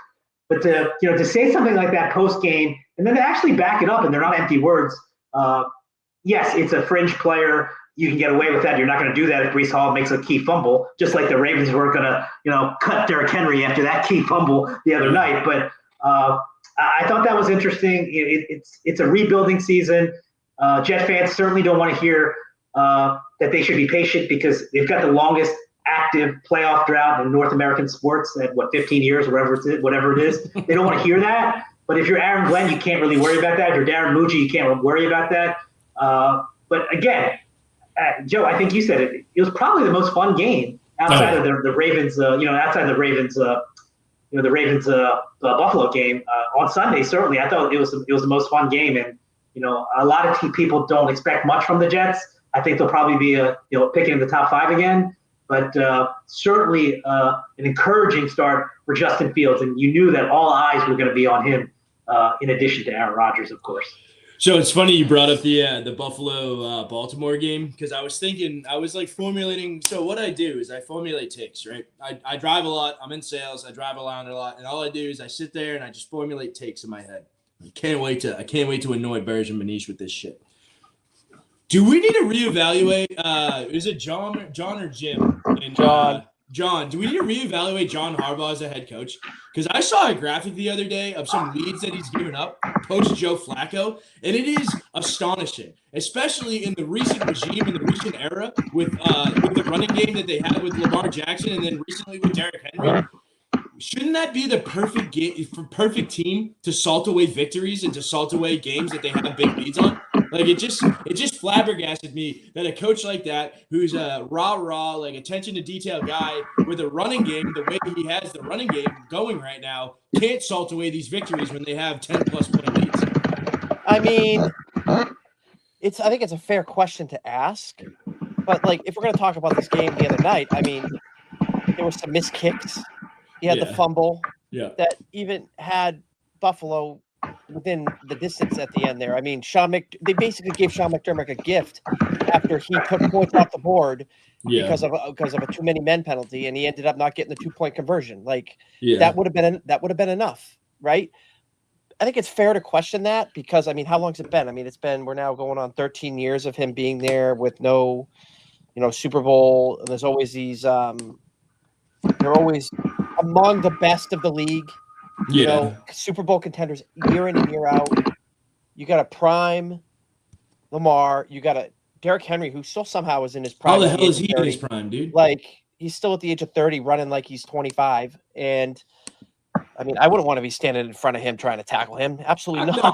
But to say something like that post game, and then to actually back it up, and they're not empty words. Yes, it's a fringe player. You can get away with that. You're not going to do that if Breece Hall makes a key fumble, just like the Ravens weren't going to, cut Derrick Henry after that key fumble the other night. But I thought that was interesting. It's a rebuilding season. Jet fans certainly don't want to hear that they should be patient because they've got the longest active playoff drought in North American sports at 15 years, whatever it is. They don't want to hear that. But if you're Aaron Glenn, you can't really worry about that. If you're Darren Mucci, you can't worry about that. But again, Joe, I think you said it. It was probably the most fun game outside of the Ravens. Outside the Ravens. The Ravens Buffalo game on Sunday. Certainly, I thought it was the most fun game, and a lot of people don't expect much from the Jets. I think they'll probably be picking in the top 5 again, but certainly an encouraging start for Justin Fields, and you knew that all eyes were going to be on him, in addition to Aaron Rodgers, of course. So it's funny you brought up the Buffalo Baltimore game because I was thinking I was like formulating. So what I do is I formulate takes, right? I drive a lot. I'm in sales. I drive around a lot, and all I do is I sit there and I just formulate takes in my head. I can't wait to annoy Burg and Manish with this shit. Do we need to reevaluate? Is it John or Jim? And, John, do we need to reevaluate John Harbaugh as a head coach? Because I saw a graphic the other day of some leads that he's given up post Joe Flacco, and it is astonishing, especially in the recent regime, in the recent era with the running game that they had with Lamar Jackson, and then recently with Derrick Henry. Shouldn't that be the perfect team to salt away victories and to salt away games that they have big leads on? Like it just flabbergasted me that a coach like that, who's a rah, like attention to detail guy with a running game, the way he has the running game going right now, can't salt away these victories when they have 10+ point leads. I mean, I think it's a fair question to ask, but like if we're going to talk about this game the other night, I mean, there were some missed kicks. He had the fumble that even had Buffalo within the distance at the end there. I mean, they basically gave Sean McDermott a gift after he took points off the board because of a too many men penalty, and he ended up not getting the 2-point conversion. Like that would have been enough, right? I think it's fair to question that because I mean, how long's it been? I mean, we're now going on 13 years of him being there with no, Super Bowl. And there's always these they're always among the best of the league. Super Bowl contenders year in and year out. You got a prime Lamar. You got a Derrick Henry who still somehow is in his prime. How the hell is he in his prime, dude? Like he's still at the age of 30 running like he's 25. And I mean, I wouuld be standing in front of him trying to tackle him. Absolutely not.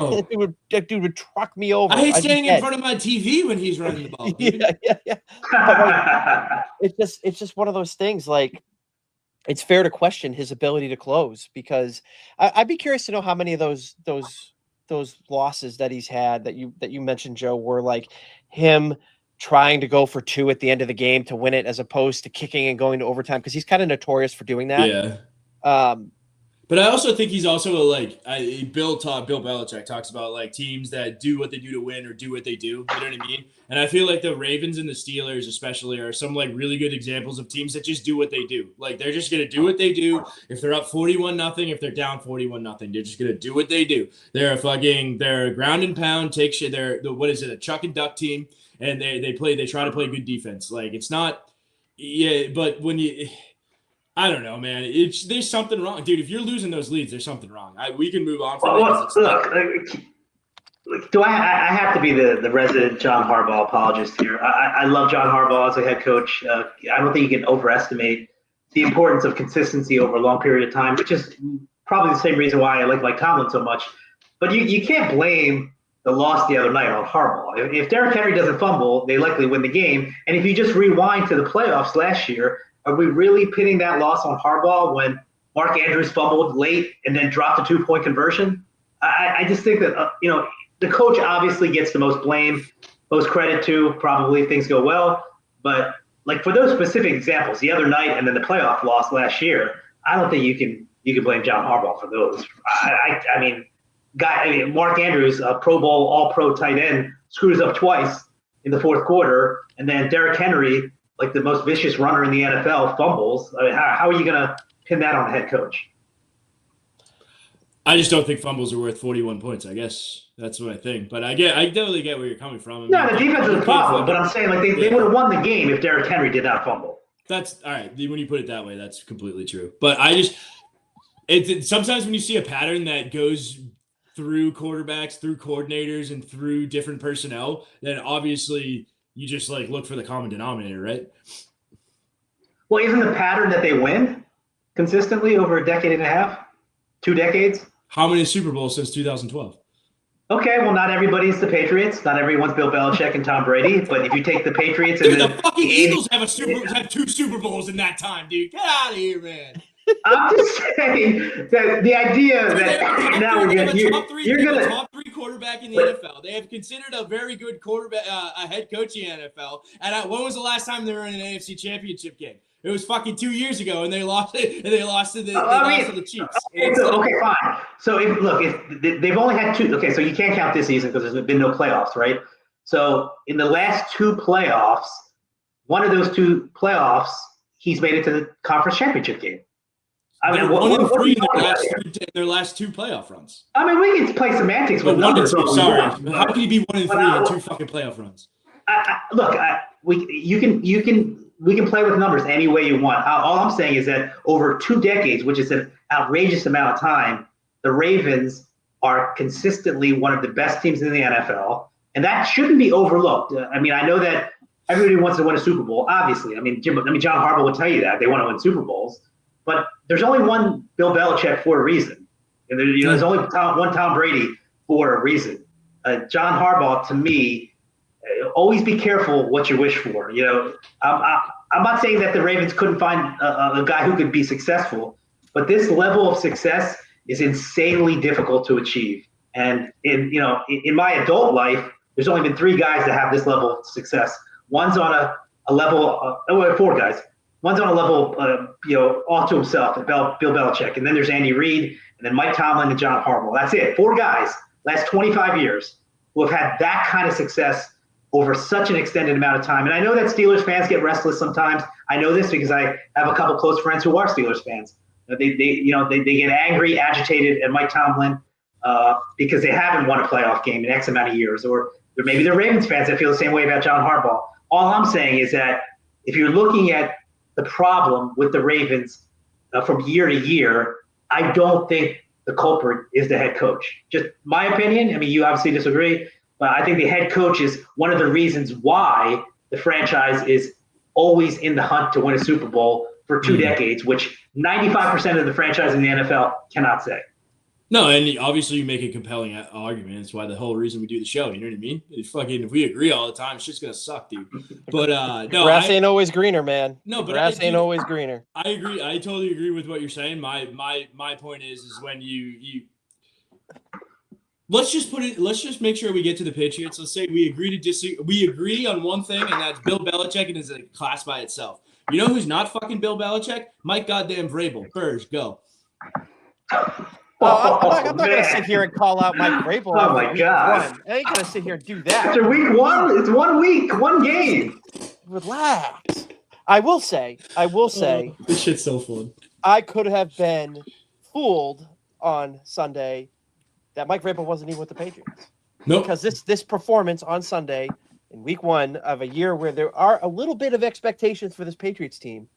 That dude would truck me over. I hate standing in front of my TV when he's running the ball. Dude. Yeah. But like, it's just one of those things. Like, it's fair to question his ability to close because I'd be curious to know how many of those losses that he's had that you mentioned, Joe, were like him trying to go for 2 at the end of the game to win it as opposed to kicking and going to overtime because he's kind of notorious for doing that. Yeah. But I also think he's also Bill Belichick talks about like teams that do what they do to win or do what they do. You know what I mean? And I feel like the Ravens and the Steelers especially are some like really good examples of teams that just do what they do. Like they're just gonna do what they do. If they're up 41-0, if they're down 41-0, they're just gonna do what they do. They're a ground and pound a chuck and duck team, and they try to play good defense. Like it's not but when you I don't know, man. There's something wrong, dude. If you're losing those leads, there's something wrong. We can move on from it. Look, I have to be the resident John Harbaugh apologist here. I love John Harbaugh as a head coach. I don't think you can overestimate the importance of consistency over a long period of time, which is probably the same reason why I like Mike Tomlin so much. But you can't blame the loss the other night on Harbaugh. If Derrick Henry doesn't fumble, they likely win the game. And if you just rewind to the playoffs last year, are we really pinning that loss on Harbaugh when Mark Andrews fumbled late and then dropped a 2-point conversion? I just think that, the coach obviously gets the most blame, most credit to probably if things go well. But like for those specific examples, the other night and then the playoff loss last year, I don't think you can blame John Harbaugh for those. I mean, Mark Andrews, a Pro Bowl, All-Pro tight end, screws up twice in the fourth quarter, and then Derrick Henry, like the most vicious runner in the NFL, fumbles. I mean, how are you going to pin that on the head coach? I just don't think fumbles are worth 41 points. I guess that's what I think. But I totally get where you're coming from. No, the defense is a problem, but I'm saying like they would have won the game if Derrick Henry did not fumble. That's all right. When you put it that way, that's completely true. But it's sometimes when you see a pattern that goes through quarterbacks, through coordinators, and through different personnel, then obviously you just like look for the common denominator, right? Well, isn't the pattern that they win consistently over a decade and a half, 2 decades? How many Super Bowls since 2012? Okay, well, not everybody's the Patriots. Not everyone's Bill Belichick and Tom Brady. But if you take the Patriots and the fucking Eagles have 2 Super Bowls in that time, dude. Get out of here, man. I'm just saying that the idea that now you're going to top 3 quarterback in the NFL. They have considered a very good quarterback, a head coach in the NFL. And when was the last time they were in an AFC Championship game? It was fucking 2 years ago, and they lost it. And they lost to the Chiefs. Okay, fine. So if they've only had 2. Okay, so you can't count this season because there's been no playoffs, right? So in the last 2 playoffs, one of those 2 playoffs, he's made it to the conference championship game. I mean, 1-3 in their last 2 playoff runs. I mean, we can play semantics with numbers. Sorry, how can you be 1-3 in 2 fucking playoff runs? We can play with numbers any way you want. All I'm saying is that over 2 decades, which is an outrageous amount of time, the Ravens are consistently one of the best teams in the NFL, and that shouldn't be overlooked. I mean, I know that everybody wants to win a Super Bowl, obviously. I mean, John Harbaugh would tell you that they want to win Super Bowls, but there's only one Bill Belichick for a reason, and there's only one Tom Brady for a reason. John Harbaugh, to me, always be careful what you wish for. I'm not saying that the Ravens couldn't find a guy who could be successful, but this level of success is insanely difficult to achieve. And in my adult life, there's only been 3 guys that have this level of success. One's on a level, 4 guys. One's on a level, all to himself, Bill Belichick, and then there's Andy Reid, and then Mike Tomlin and John Harbaugh. That's it. 4 guys, last 25 years, who have had that kind of success over such an extended amount of time. And I know that Steelers fans get restless sometimes. I know this because I have a couple close friends who are Steelers fans. They get angry, agitated at Mike Tomlin because they haven't won a playoff game in X amount of years. Or maybe they're Ravens fans that feel the same way about John Harbaugh. All I'm saying is that if you're looking at the problem with the Ravens from year to year, I don't think the culprit is the head coach. Just my opinion. I mean, you obviously disagree. But I think the head coach is one of the reasons why the franchise is always in the hunt to win a Super Bowl for 2 decades, which 95% of the franchise in the NFL cannot say. No, and obviously you make a compelling argument. That's why the whole reason we do the show. You know what I mean? If we agree all the time, shit's gonna suck, dude. But no, grass ain't always greener, man. No, but grass ain't always greener. I agree. I totally agree with what you're saying. My point is when you. Let's just make sure we get to the Patriots. Let's say we agree to disagree. We agree on one thing, and that's Bill Belichick, and is a class by itself. You know who's not fucking Bill Belichick? Mike goddamn Vrabel. Burge, go. Well, I'm not going to sit here and call out Mike Vrabel. Oh my God! I ain't going to sit here and do that. After week 1, it's 1 week, 1 game. Relax. I will say, this shit's so fun. I could have been fooled on Sunday that Mike Vrabel wasn't even with the Patriots. Nope. Because this performance on Sunday in week 1 of a year where there are a little bit of expectations for this Patriots team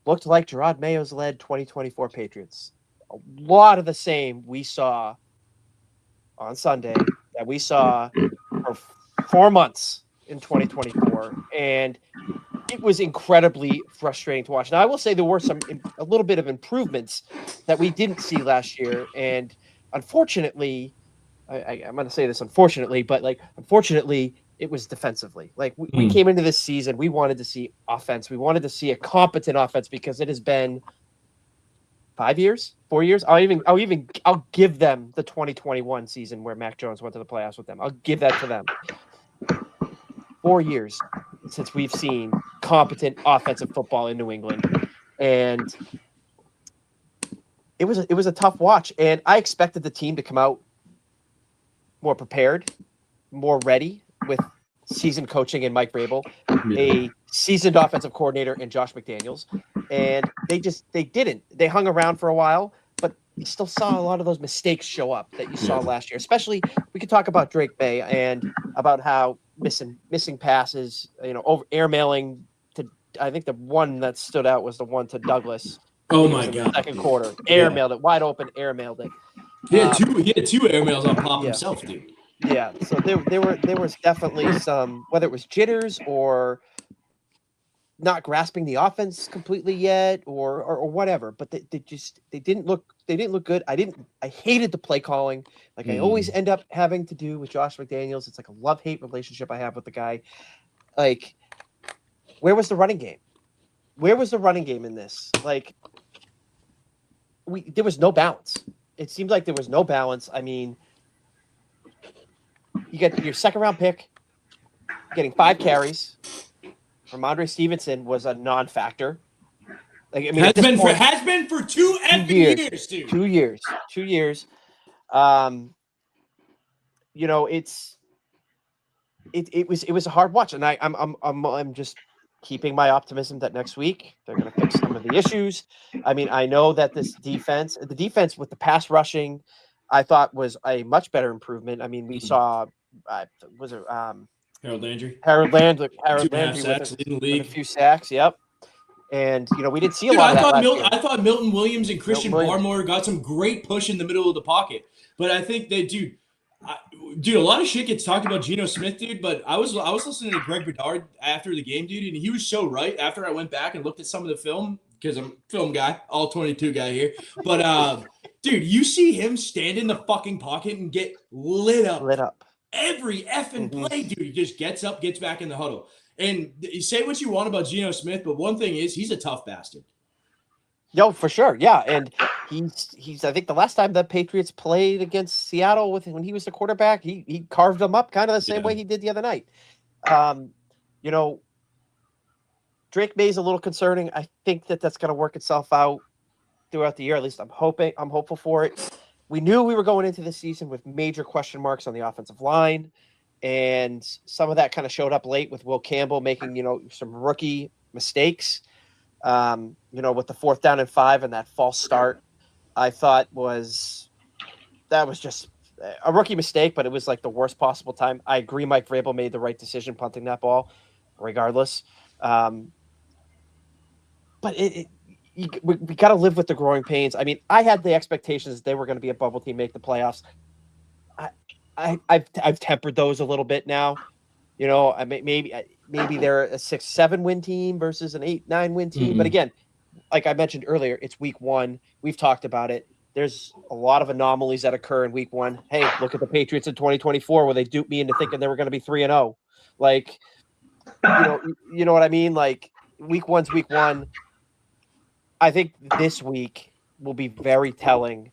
looked like Gerard Mayo's led 2024 Patriots. A lot of the same we saw on Sunday that we saw for 4 months in 2024. And it was incredibly frustrating to watch. Now, I will say there were a little bit of improvements that we didn't see last year. And unfortunately, I'm going to say this unfortunately, but unfortunately, it was defensively. We came into this season, we wanted to see offense. We wanted to see a competent offense because it has been 4 years. I'll give them the 2021 season where Mac Jones went to the playoffs with them. I'll give that to them. 4 years since we've seen competent offensive football in New England. And it was a tough watch, and I expected the team to come out more prepared, more ready with seasoned coaching and Mike Vrabel, a seasoned offensive coordinator in Josh McDaniels, and they didn't. They hung around for a while, but you still saw a lot of those mistakes show up that you saw last year. Especially, we could talk about Drake May and about how missing passes, over airmailing to. I think the one that stood out was the one to Douglas. Oh my God! Second quarter, airmailed it wide open, airmailed it. He had two airmails on Pop himself, dude. Yeah, so there was definitely some, whether it was jitters or not grasping the offense completely yet or whatever, but they didn't look good. I hated the play calling, like I always end up having to do with Josh McDaniels. It's like a love-hate relationship I have with the guy. Like, where was the running game? Where was the running game in this? Like, there was no balance. It seemed like there was no balance. I mean, you get your second round pick, getting 5 carries. Ramondre Stevenson was a non-factor. Like, I mean, has been for 2 years, dude. 2 years. 2 years. It was a hard watch, and I'm just keeping my optimism that next week they're going to fix some of the issues. I mean, I know that the defense with the pass rushing, I thought was a much better improvement. I mean, we saw, Harold Landry? Harold Landry sacks, leading the league. with a few sacks, yep. And, we didn't see a lot of that last year. I thought Milton Williams and Christian Barmore got some great push in the middle of the pocket. But I think they do. Dude, a lot of shit gets talked about Geno Smith, dude, but I was listening to Greg Bedard after the game, dude, and he was so right after I went back and looked at some of the film, because I'm a film guy, all 22 guy here. But, dude, you see him stand in the fucking pocket and get lit up. Every effing play, dude. He just gets up, gets back in the huddle. And say what you want about Geno Smith, but one thing is he's a tough bastard. No, for sure. Yeah. And he's I think the last time the Patriots played against Seattle when he was the quarterback, he carved them up kind of the same way he did the other night. Drake May's a little concerning. I think that's going to work itself out throughout the year. At least I'm hopeful for it. We knew we were going into the season with major question marks on the offensive line, and some of that kind of showed up late with Will Campbell making, some rookie mistakes. With the 4th down and 5 and that false start, I thought that was just a rookie mistake, but it was like the worst possible time. I agree Mike Vrabel made the right decision punting that ball regardless. But we got to live with the growing pains. I mean, I had the expectations they were going to be a bubble team, make the playoffs. I've tempered those a little bit now. Maybe they're a 6-7 win team versus an 8-9 win team. But again, like I mentioned earlier, it's week 1. We've talked about it. There's a lot of anomalies that occur in week 1. Hey, look at the Patriots in 2024 where they duped me into thinking they were going to be 3-0. Like, you know what I mean? Like, week 1's week 1. I think this week will be very telling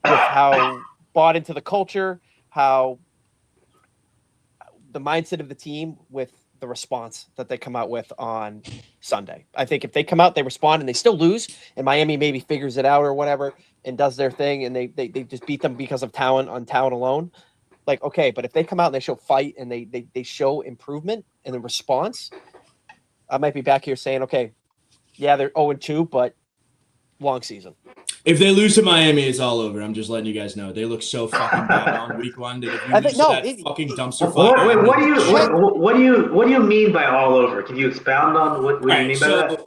with how bought into the culture, how the mindset of the team with the response that they come out with on Sunday. I think if they come out, they respond, and they still lose, and Miami maybe figures it out or whatever and does their thing, and they just beat them because of talent alone. Like, okay, but if they come out and they show fight and they show improvement in the response, I might be back here saying, okay, yeah, they're 0-2, but long season. If they lose to Miami, it's all over. I'm just letting you guys know. They look so fucking bad on week 1 that if you lose to fucking dumpster fire. Wait, what do you mean by all over? Can you expound on what you mean by that?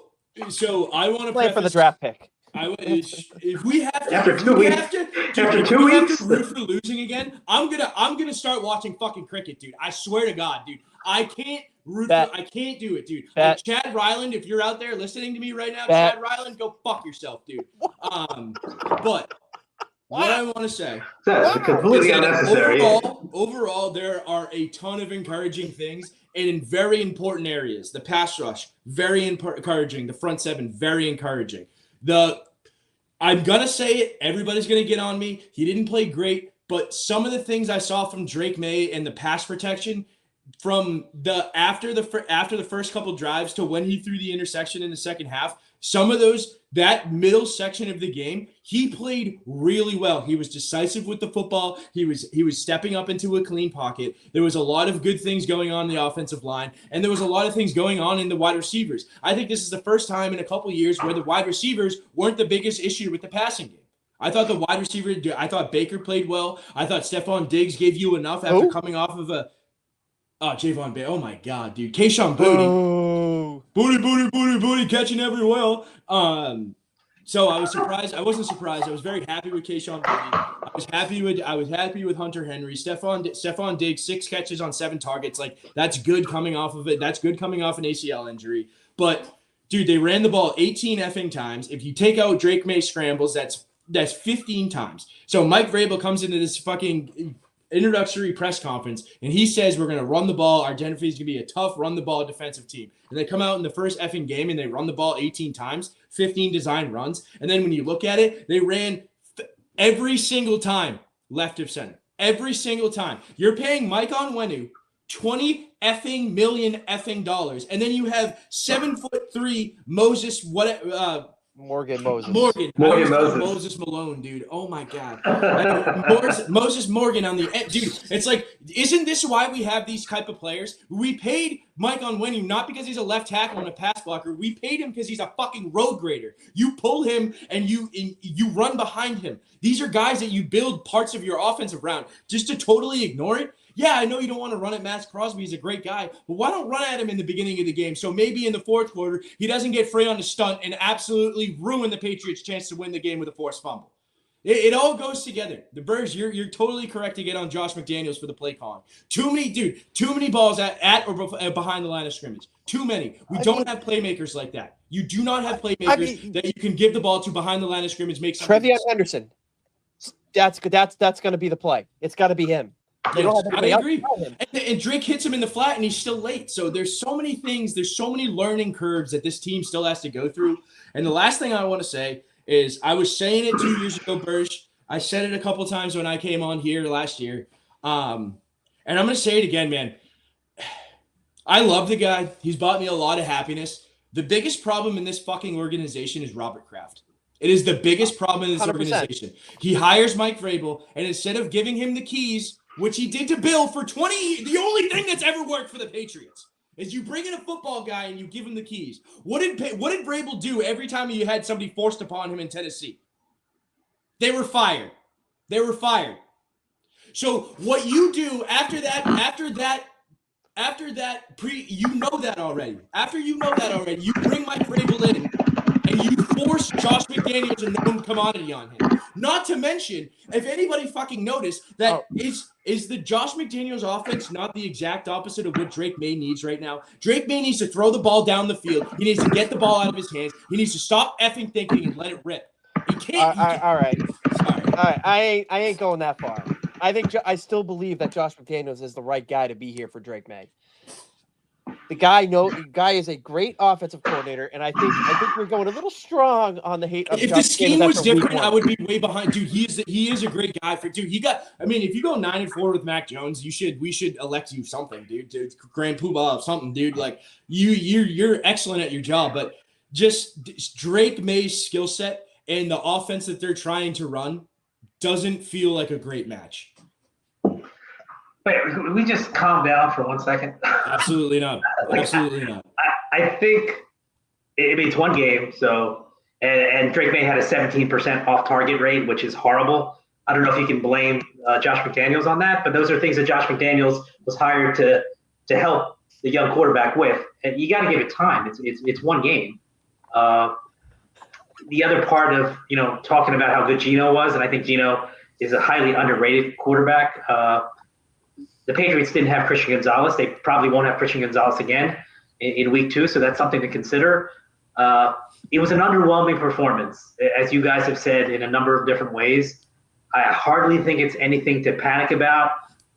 So I want to play for the draft pick. If we have to, after 2 weeks, root for losing again, I'm gonna start watching fucking cricket, dude. I swear to God, dude. I can't I can't do it, dude. Like Chad Ryland, if you're out there listening to me right now, Chad Ryland, go fuck yourself, dude. But what I want to say that's completely unnecessary. Overall, there are a ton of encouraging things, and in very important areas. The pass rush, very encouraging. The front 7, very encouraging. I'm gonna say it. Everybody's gonna get on me. He didn't play great, but some of the things I saw from Drake May and the pass protection from after the first couple drives to when he threw the interception in the second half some of those, that middle section of the game, he played really well. He was decisive with the football. He was stepping up into a clean pocket. There was a lot of good things going on in the offensive line, and there was a lot of things going on in the wide receivers. I think this is the first time in a couple years where the wide receivers weren't the biggest issue with the passing game. I thought the wide receiver, I thought Baker played well. I thought Stephon Diggs gave you enough after coming off of a Javon Bay. Oh my God, dude. Kayshon Boutte. Booty, catching every well. So I was surprised. I wasn't surprised. I was very happy with Kayshon Boutte. I was happy with Hunter Henry. Stephon Diggs, 6 catches on 7 targets. Like, that's good coming off of it. That's good coming off an ACL injury. But dude, they ran the ball 18 effing times. If you take out Drake May scrambles, that's 15 times. So Mike Vrabel comes into this fucking introductory press conference and he says we're going to run the ball. Our Denver is going to be a tough run the ball defensive team. And they come out in the first effing game and they run the ball 18 times, 15 design runs. And then when you look at it, they ran every single time left of center. Every single time. You're paying Mike Onwenu $20 effing million effing dollars. And then you have 7'3" Morgan Moses Malone, dude. Oh my God. Moses Morgan on the end. Dude, it's like, isn't this why we have these type of players? We paid Mike Onwenu not because he's a left tackle and a pass blocker. We paid him because he's a fucking road grader. You pull him and you run behind him. These are guys that you build parts of your offensive around. Just to totally ignore it. Yeah, I know you don't want to run at Max Crosby. He's a great guy. But why don't run at him in the beginning of the game? So maybe in the fourth quarter, he doesn't get free on a stunt and absolutely ruin the Patriots' chance to win the game with a forced fumble. It all goes together. The Birds, you're totally correct to get on Josh McDaniels for the play calling. Too many balls at or behind the line of scrimmage. Too many. We don't have playmakers like that. You do not have playmakers that you can give the ball to behind the line of scrimmage. Make Trevion Henderson. That's going to be the play. It's got to be him. Yes, I agree. And Drake hits him in the flat, and he's still late. So there's so many things. There's so many learning curves that this team still has to go through. And the last thing I want to say is I was saying it 2 years ago, Bursch. I said it a couple times when I came on here last year. And I'm going to say it again, man. I love the guy. He's brought me a lot of happiness. The biggest problem in this fucking organization is Robert Kraft. It is the biggest problem in this 100%. Organization. He hires Mike Vrabel, and instead of giving him the keys, which he did to Bill for 20 years. The only thing that's ever worked for the Patriots is you bring in a football guy and you give him the keys. What did Vrabel do every time you had somebody forced upon him in Tennessee? They were fired. So what you do after that, you know that already. After you know that already, you bring Mike Vrabel in and you force Josh McDaniels a known commodity on him. Not to mention, if anybody fucking noticed that is the Josh McDaniels offense not the exact opposite of what Drake May needs right now? Drake May needs to throw the ball down the field. He needs to get the ball out of his hands. He needs to stop effing thinking and let it rip. He can't. All right. I ain't going that far. I still believe that Josh McDaniels is the right guy to be here for Drake May. The guy is a great offensive coordinator, and I think we're going a little strong on the hate of if Josh the scheme was different, I would be way behind. Dude, he is a great guy if you go 9-4 with Mac Jones, we should elect you something, dude. Grand Poobah something, dude. Like you're excellent at your job, but just Drake May's skill set and the offense that they're trying to run doesn't feel like a great match. Wait, we just calm down for 1 second? Absolutely not. Absolutely not. I think it's one game, so and Drake May had a 17% off target rate, which is horrible. I don't know if you can blame Josh McDaniels on that, but those are things that Josh McDaniels was hired to help the young quarterback with, and you got to give it time. It's one game. The other part of talking about how good Geno was, and I think Geno is a highly underrated quarterback. The Patriots didn't have Christian Gonzalez. They probably won't have Christian Gonzalez again in week 2, so that's something to consider. It was an underwhelming performance, as you guys have said in a number of different ways. I hardly think it's anything to panic about.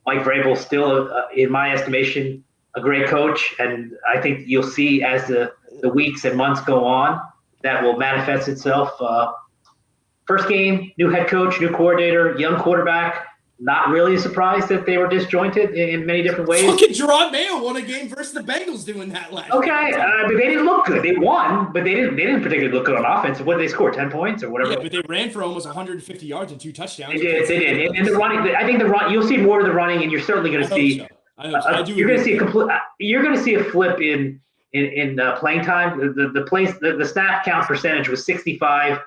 Mike Vrabel still, in my estimation, a great coach, and I think you'll see as the weeks and months go on, that will manifest itself. First game, new head coach, new coordinator, young quarterback. not really surprised that they were disjointed in many different ways. Fucking Gerard Mayo won a game versus the Bengals doing that last Okay, year. but they didn't look good. They won, but they didn't particularly look good on offense. What did they score? 10 points or whatever? Yeah, but they ran for almost 150 yards and 2 touchdowns. They did. And the running, I think you'll see more of the running, and you're certainly going to see. I hope so. You're going to see a complete. You're going to see a flip in playing time. The snap count percentage was 65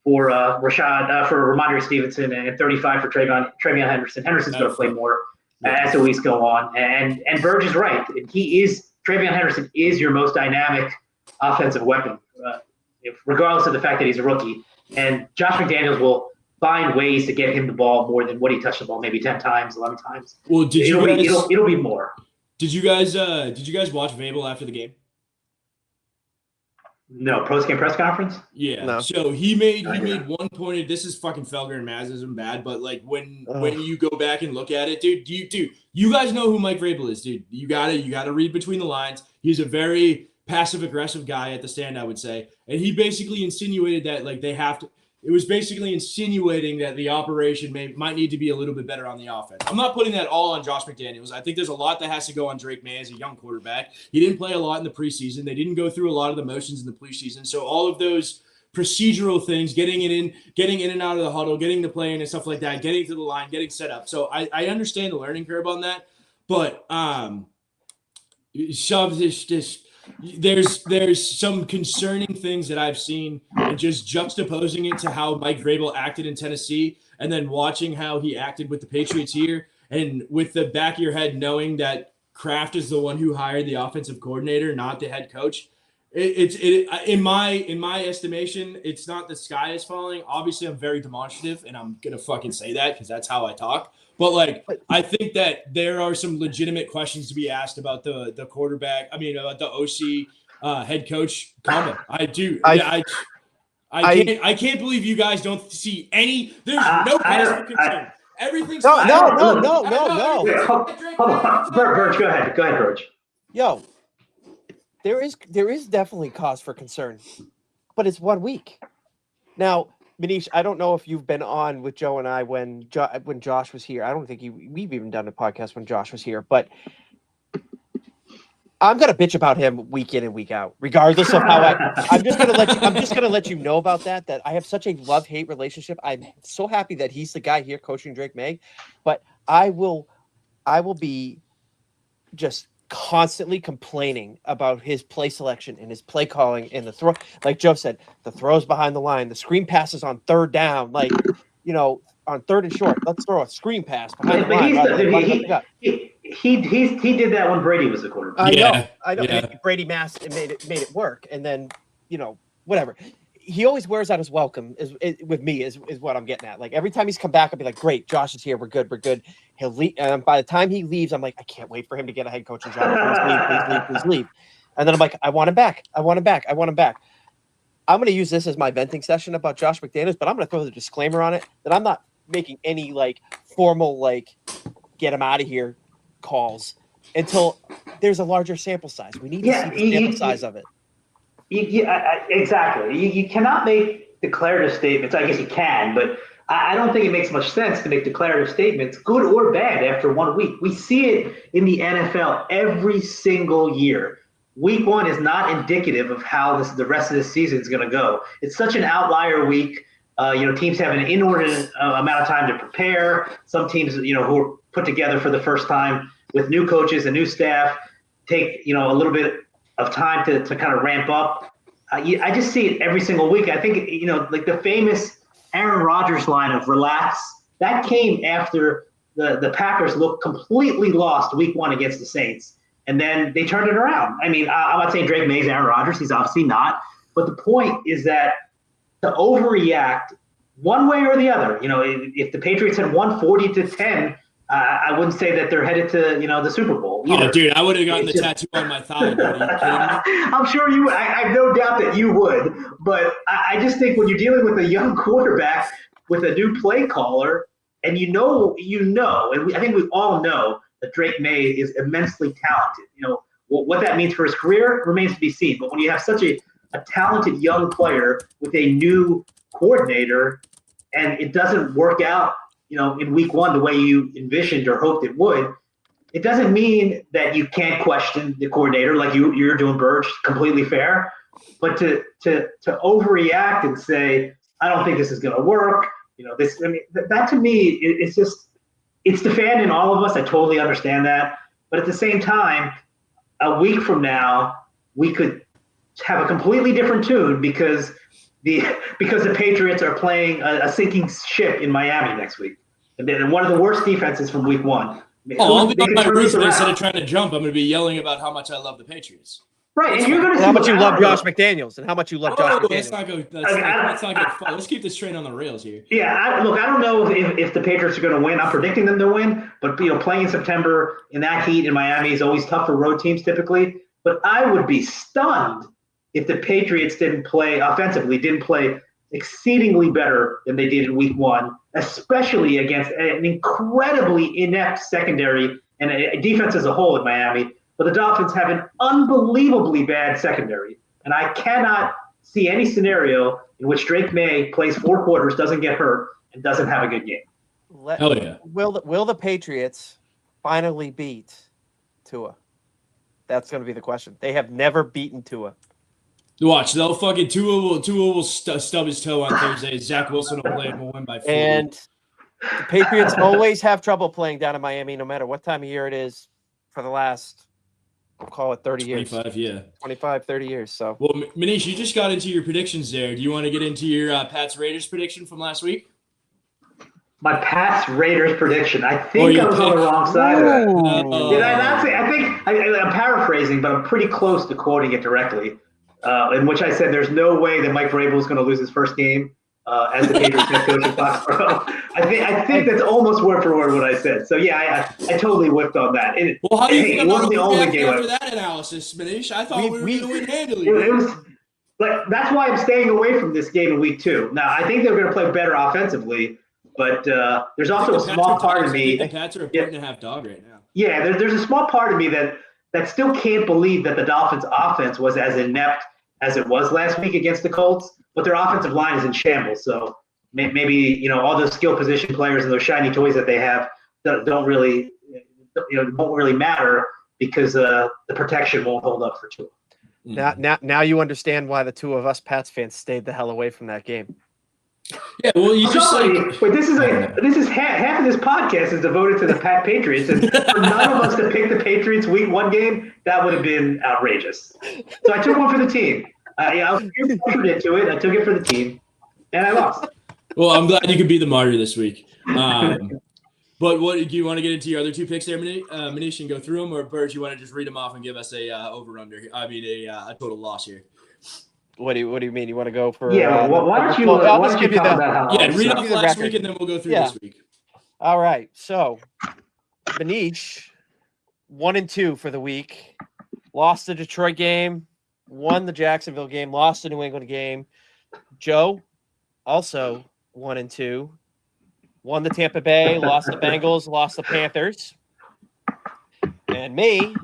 for Ramondre Stevenson and 35 for Travion Henderson. Henderson's going to play more as the weeks go on. And Burge is right. Travion Henderson is your most dynamic offensive weapon, regardless of the fact that he's a rookie. And Josh McDaniels will find ways to get him the ball more than what he touched the ball, maybe 10 times, 11 times. Well, it'll be more. Did you guys watch Vabel after the game? No, post-game press conference? Yeah. No. So he made one point. This is fucking Felger and Mazism bad, but like when you go back and look at it, dude, you guys know who Mike Vrabel is, dude. You gotta read between the lines. He's a very passive aggressive guy at the stand, I would say. And he basically insinuated that like it was basically insinuating that the operation might need to be a little bit better on the offense. I'm not putting that all on Josh McDaniels. I think there's a lot that has to go on Drake May as a young quarterback. He didn't play a lot in the preseason. They didn't go through a lot of the motions in the preseason. So all of those procedural things, getting in and out of the huddle, getting the play in and stuff like that, getting to the line, getting set up. So I understand the learning curve on that. But there's some concerning things that I've seen, and just juxtaposing it to how Mike Vrabel acted in Tennessee and then watching how he acted with the Patriots here, and with the back of your head knowing that Kraft is the one who hired the offensive coordinator, not the head coach. In my estimation, it's not the sky is falling. Obviously, I'm very demonstrative, and I'm gonna fucking say that because that's how I talk. But like, I think that there are some legitimate questions to be asked about the quarterback. I mean, about the OC head coach combo. I do. I can't believe you guys don't see any. There's no cause for concern. Everything's No. Hold on. Burge, go ahead, Burge. Yo, there is definitely cause for concern, but it's 1 week. Now, Manish, I don't know if you've been on with Joe and I when Josh was here. I don't think we've even done a podcast when Josh was here, but I'm gonna bitch about him week in and week out, regardless of how I'm just gonna let you know about that. That I have such a love-hate relationship. I'm so happy that he's the guy here coaching Drake May, but I will be just constantly complaining about his play selection and his play calling and the throw. Like Joe said, the throws behind the line, the screen passes on third down, like, on third and short, let's throw a screen pass behind the line. He did that when Brady was the quarterback. I know. Yeah. Brady masked and made it work, and then whatever. He always wears out his welcome. With me is what I'm getting at. Like every time he's come back, I'll be like, "Great, Josh is here. We're good." He'll leave, and by the time he leaves, I'm like, "I can't wait for him to get a head coaching job. Please leave." And then I'm like, "I want him back. I'm going to use this as my venting session about Josh McDaniels, but I'm going to throw the disclaimer on it that I'm not making any formal get him out of here calls until there's a larger sample size. We need to see the sample size of it." Exactly. You cannot make declarative statements. I guess you can, but I don't think it makes much sense to make declarative statements, good or bad, after 1 week. We see it in the NFL every single year. Week 1 is not indicative of how the rest of the season is going to go. It's such an outlier week. Teams have an inordinate amount of time to prepare. Some teams, who are put together for the first time with new coaches and new staff, take, a little bit of time to kind of ramp up. I just see it every single week. I think, the famous Aaron Rodgers line of relax, that came after the Packers looked completely lost week 1 against the Saints. And then they turned it around. I mean, I'm not saying Drake May's Aaron Rodgers. He's obviously not. But the point is that to overreact one way or the other, if the Patriots had won 40-10, I wouldn't say that they're headed to, the Super Bowl either. Oh, dude, I would have gotten the tattoo on my thigh. Dude. Are you kidding me? I'm sure you. I have no doubt that you would. But I just think when you're dealing with a young quarterback with a new play caller, and and I think we all know that Drake May is immensely talented. What that means for his career remains to be seen. But when you have such a talented young player with a new coordinator, and it doesn't work out, in week one the way you envisioned or hoped it would, it doesn't mean that you can't question the coordinator like you're doing, Burge, completely fair. But to overreact and say, I don't think this is going to work, that to me, it's the fan in all of us. I totally understand that. But at the same time, a week from now, we could have a completely different tune because the Patriots are playing a sinking ship in Miami next week. And one of the worst defenses from week one. I'll be on my roof, and instead of trying to jump, I'm going to be yelling about how much I love the Patriots. Right, and you're going to see how much you love Josh McDaniels and how much you love Josh McDaniels. Let's not go. Let's keep this train on the rails here. Yeah, I don't know if the Patriots are going to win. I'm predicting them to win, but playing in September in that heat in Miami is always tough for road teams typically. But I would be stunned if the Patriots didn't play exceedingly better than they did in week one, especially against an incredibly inept secondary and a defense as a whole in Miami. But the Dolphins have an unbelievably bad secondary, and I cannot see any scenario in which Drake May plays 4 quarters, doesn't get hurt, and doesn't have a good game. Hell yeah. Will the Patriots finally beat Tua? That's going to be the question. They have never beaten Tua. Watch, they'll fucking Tua will stub his toe on Thursday. Zach Wilson will play and we'll win by 4. And the Patriots always have trouble playing down in Miami, no matter what time of year it is, for the last, we'll call it 30 years. 25, yeah. 25, 30 years. So. Well, Manish, you just got into your predictions there. Do you want to get into your Pats Raiders prediction from last week? My Pats Raiders prediction. I think I was on the wrong side of that. Did I not say? I think I'm paraphrasing, but I'm pretty close to quoting it directly. In which I said there's no way that Mike Vrabel is going to lose his first game as the Patriots head coach in Foxborough. I think that's almost word for word what I said. So yeah, I totally whipped on that. Well, how do you think about the only game after that analysis, Manish? I thought we were going to win handily. It was like that's why I'm staying away from this game in week 2. Now I think they're going to play better offensively, but there's also a small part of me. The Pats are a 1.5 dog right now. Yeah, there's a small part of me that still can't believe that the Dolphins' offense was as inept as it was last week against the Colts, but their offensive line is in shambles. So maybe all those skill position players and those shiny toys that they have don't really matter because the protection won't hold up for Tua. Now you understand why the two of us Pats fans stayed the hell away from that game. Yeah, well, you just wait. This is half of this podcast is devoted to the Patriots, and for none of us to pick the Patriots week 1 game, that would have been outrageous. So I took one for the team. I was into it. I took it for the team, and I lost. Well, I'm glad you could be the martyr this week. But what do you want to get into your other 2 picks there, Manish, and go through them, or Burge, you want to just read them off and give us a over/under? I mean, a total loss here. What do you mean? You want to go for? Yeah. Why don't you? I'll just give you that. Yeah, read off last week, and then we'll go through this week. All right. So, Manish, 1-2 for the week. Lost the Detroit game, won the Jacksonville game, lost the New England game. Joe, also 1-2, won the Tampa Bay, lost the Bengals, lost the Panthers. And me,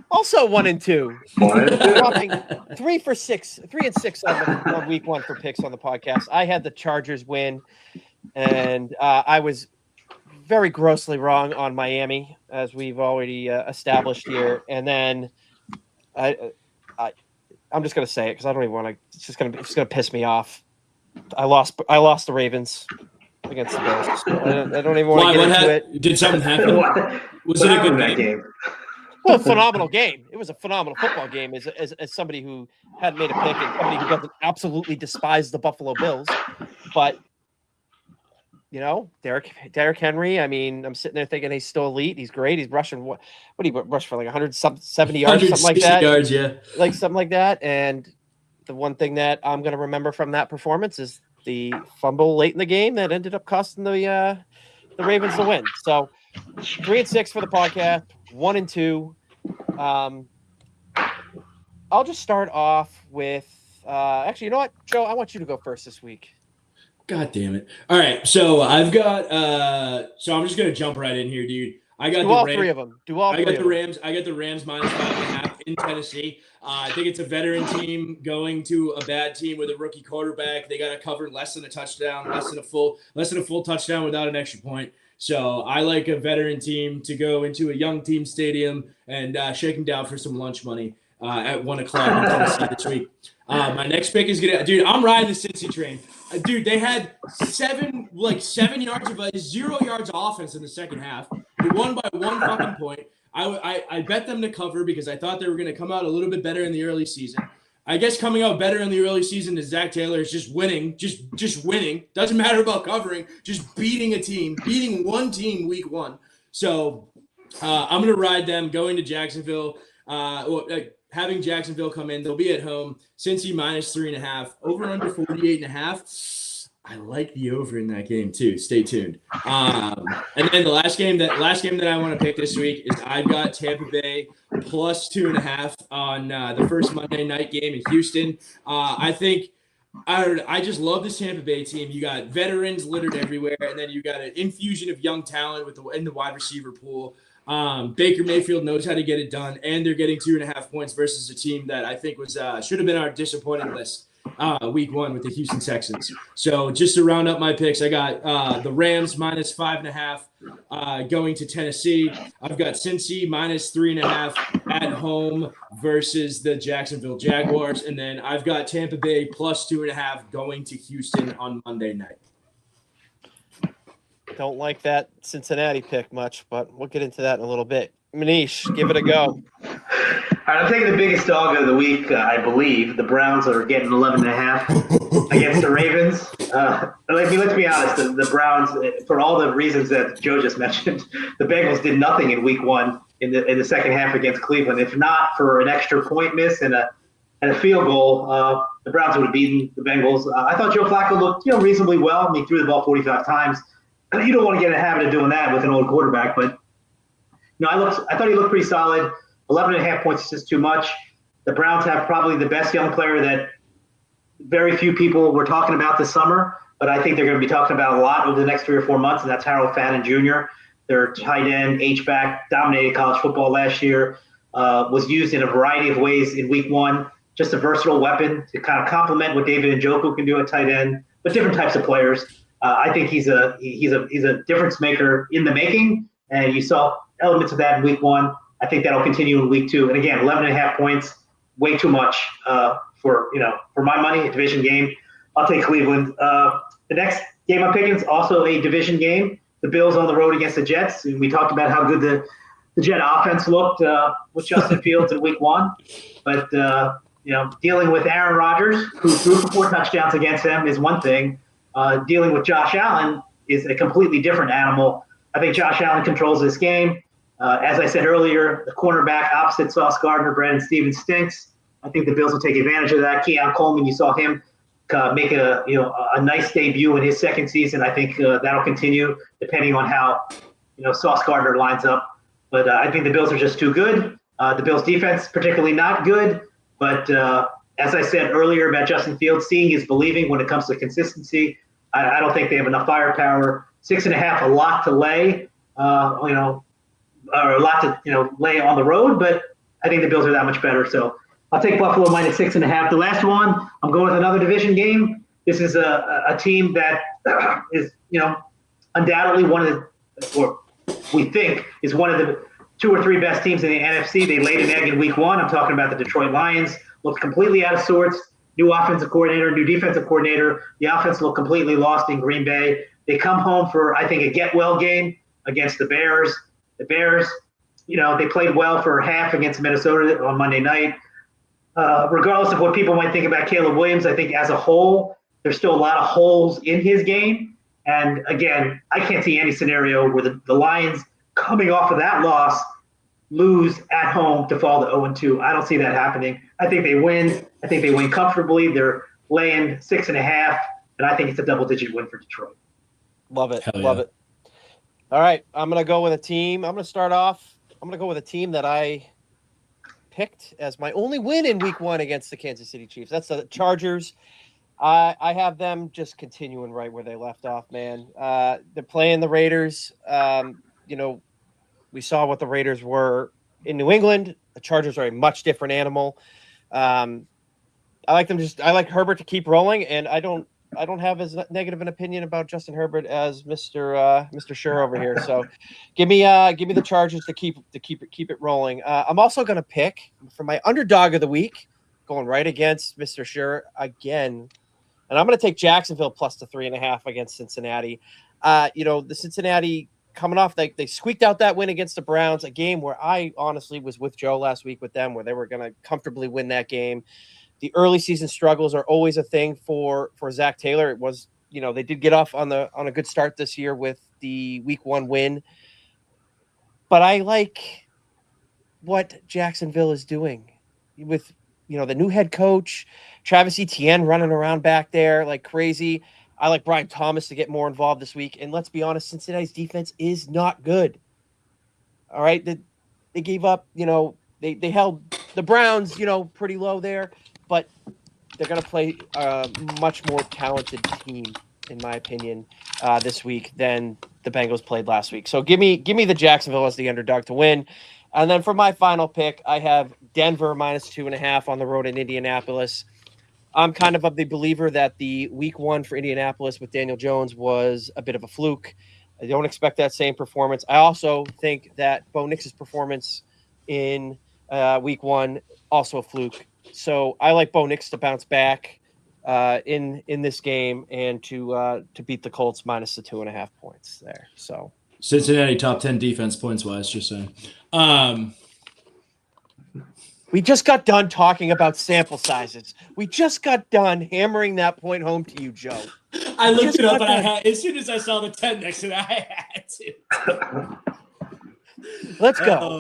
also 1-2. 3-6 on week 1 for picks on the podcast. I had the Chargers win, and I was very grossly wrong on Miami, as we've already established here. And then I'm just gonna say it because I don't even want to. It's gonna piss me off. I lost the Ravens against the Bills. I don't even want to get into it. Did something happen? Was it a good game? Well, phenomenal game. It was a phenomenal football game as somebody who had made a pick and somebody who doesn't absolutely despise the Buffalo Bills. But, Derrick Henry, I mean, I'm sitting there thinking he's still elite. He's great. He's rushing, what did he rush for, like 170 yards, something like that? Yards, yeah. Like something like that. And the one thing that I'm going to remember from that performance is the fumble late in the game that ended up costing the Ravens the win. So 3-6 for the podcast, 1-2. I'll just start off with actually, you know what, Joe? I want you to go first this week. God damn it! All right, so I've got. So I'm just gonna jump right in here, dude. I got all 3 of them. I got the Rams. I got the Rams -5.5 in Tennessee. I think it's a veteran team going to a bad team with a rookie quarterback. They got to cover less than a touchdown, less than a full touchdown without an extra point. So I like a veteran team to go into a young team stadium and shake them down for some lunch money at 1 o'clock in Tennessee this week. My next pick is dude, I'm riding the Cincy train. Dude, they had 7 yards of 0 yards offense in the second half. They won by 1 fucking point. I bet them to cover because I thought they were going to come out a little bit better in the early season. I guess coming out better in the early season is Zach Taylor is just winning, just winning. Doesn't matter about covering, just beating one team week 1. So I'm going to ride them going to Jacksonville. Having Jacksonville come in, they'll be at home. Cincy minus 3.5, over under 48.5. I like the over in that game too. Stay tuned. And then the last game that I want to pick this week is I've got Tampa Bay plus 2.5 on the first Monday night game in Houston. I just love this Tampa Bay team. You got veterans littered everywhere, and then you got an infusion of young talent in the wide receiver pool. Baker Mayfield knows how to get it done, and they're getting 2.5 points versus a team that I think should have been our disappointing list week 1 with the Houston Texans. So just to round up my picks, I got the Rams minus 5.5 going to Tennessee. I've got Cincy minus 3.5 at home versus the Jacksonville Jaguars, and then I've got Tampa Bay plus 2.5 going to Houston on Monday night. Don't like that Cincinnati pick much, but we'll get into that in a little bit. Manish, give it a go. All right, I'm taking the biggest dog of the week, I believe. The Browns are getting 11.5 against the Ravens. Let's be honest. The Browns, for all the reasons that Joe just mentioned, the Bengals did nothing in week 1 in the second half against Cleveland. If not for an extra point miss and a field goal, the Browns would have beaten the Bengals. I thought Joe Flacco looked reasonably well. I mean, he threw the ball 45 times. You don't want to get in the habit of doing that with an old quarterback, but I thought he looked pretty solid. 11.5 points is just too much. The Browns have probably the best young player that very few people were talking about this summer, but I think they're going to be talking about a lot over the next 3 or 4 months, and that's Harold Fadden Jr. Their tight end, H-back, dominated college football last year, was used in a variety of ways in week 1. Just a versatile weapon to kind of complement what David Njoku can do at tight end, but different types of players. I think he's a difference maker in the making, and you saw elements of that in week 1. I think that'll continue in week 2. And again, 11.5 points, way too much for my money, a division game. I'll take Cleveland. The next game I'm picking is also a division game. The Bills on the road against the Jets. And we talked about how good the Jet offense looked with Justin Fields in week 1, but dealing with Aaron Rodgers, who threw for 4 touchdowns against them, is one thing. Dealing with Josh Allen is a completely different animal. I think Josh Allen controls this game. As I said earlier, the cornerback opposite Sauce Gardner, Brandon Stevens, stinks. I think the Bills will take advantage of that. Keon Coleman, you saw him make a nice debut in his second season. I think that'll continue depending on how Sauce Gardner lines up. But I think the Bills are just too good. The Bills defense particularly not good. But as I said earlier about Justin Fields, seeing is believing when it comes to consistency. I don't think they have enough firepower. 6.5, a lot to lay, or a lot to lay on the road. But I think the Bills are that much better. So I'll take Buffalo minus 6.5. The last one, I'm going with another division game. This is a team that is undoubtedly one of the, or we think is one of the 2 or 3 best teams in the NFC. They laid an egg in week 1. I'm talking about the Detroit Lions. Looked completely out of sorts. New offensive coordinator, new defensive coordinator. The offense looked completely lost in Green Bay. They come home for, I think, a get-well game against the Bears. The Bears, they played well for half against Minnesota on Monday night. Regardless of what people might think about Caleb Williams, I think as a whole, there's still a lot of holes in his game. And, again, I can't see any scenario where the Lions, coming off of that loss, lose at home to fall to 0-2. I don't see that happening. I think they win. I think they win comfortably. They're laying 6.5, and I think it's a double-digit win for Detroit. Love it. Hell Love yeah. it. All right, I'm going to go with a team. I'm going to start off. I'm going to go with a team that I picked as my only win in week 1 against the Kansas City Chiefs. That's the Chargers. I have them just continuing right where they left off, man. They're playing the Raiders. We saw what the Raiders were in New England. The Chargers are a much different animal. I like Herbert to keep rolling, and I don't have as negative an opinion about Justin Herbert as Mr. Sure over here. So give me the Chargers to keep it rolling. I'm also going to pick for my underdog of the week, going right against Mr. Sure again. And I'm going to take Jacksonville plus the 3.5 against Cincinnati. The Cincinnati coming off, they squeaked out that win against the Browns, a game where I honestly was with Joe last week with them, where they were going to comfortably win that game. The early season struggles are always a thing for Zach Taylor. It was, they did get off on a good start this year with the week 1 win. But I like what Jacksonville is doing with, the new head coach, Travis Etienne running around back there like crazy. I like Brian Thomas to get more involved this week. And let's be honest, Cincinnati's defense is not good. All right. They gave up, they held the Browns, pretty low there, but they're going to play a much more talented team, in my opinion, this week than the Bengals played last week. So give me the Jacksonville as the underdog to win. And then for my final pick, I have Denver minus 2.5 on the road in Indianapolis. I'm kind of the believer that the week 1 for Indianapolis with Daniel Jones was a bit of a fluke. I don't expect that same performance. I also think that Bo Nix's performance in week 1 also a fluke. So I like Bo Nix to bounce back in this game and to beat the Colts minus the 2.5 points there. So Cincinnati top 10 defense points wise, just saying. We just got done talking about sample sizes. We just got done hammering that point home to you, Joe. I looked it up, and as soon as I saw the 10 next to that, I had to. Let's go.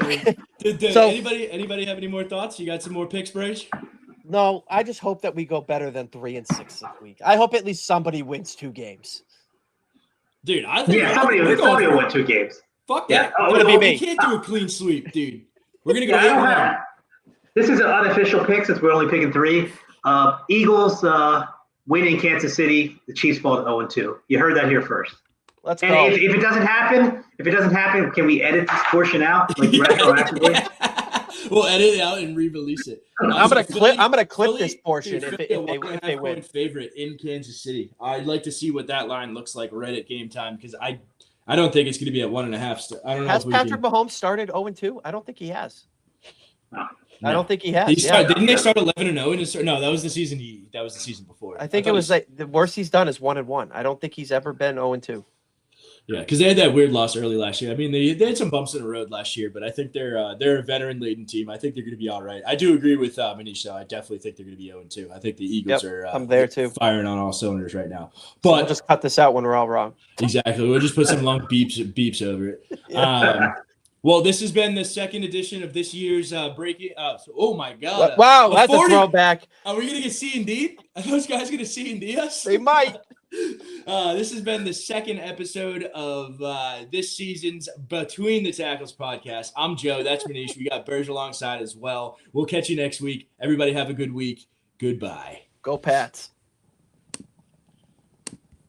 So, anybody have any more thoughts? You got some more picks, Brace? No, I just hope that we go better than 3-6 this week. I hope at least somebody wins 2 games. Dude, I think somebody will win 2 games. Fuck that. Yeah, it'll be me. We can't do a clean sweep, dude. We're gonna go. This is an unofficial pick since we're only picking 3. Eagles win in Kansas City. The Chiefs fall to 0-2. You heard that here first. Let's go. And if it doesn't happen, can we edit this portion out like retroactively? We'll edit it out and re-release it. I'm gonna clip this portion if they win. Favorite in Kansas City. I'd like to see what that line looks like right at game time because I don't think it's going to be at 1.5. I don't know. Has Patrick Mahomes started 0-2? I don't think he has. No. I don't think he has. Didn't they start 11-0? No, that was the season. That was the season before. I think it was like the worst he's done is 1-1. I don't think he's ever been 0-2. Yeah, because they had that weird loss early last year. I mean, they had some bumps in the road last year, but I think they're a veteran-laden team. I think they're going to be all right. I do agree with Manish, though. I definitely think they're going to be 0-2. I think the Eagles are I'm there too. Firing on all cylinders right now. But so we'll just cut this out when we're all wrong. Exactly. We'll just put some long beeps over it. Well, this has been the second edition of this year's breaking. Oh my God! Wow, that's a throwback. Are we gonna get C&D? Are those guys gonna C&D us? They might. This has been the second episode of this season's Between the Tackles podcast. I'm Joe. That's Manish. We got Burge alongside as well. We'll catch you next week. Everybody have a good week. Goodbye. Go Pats.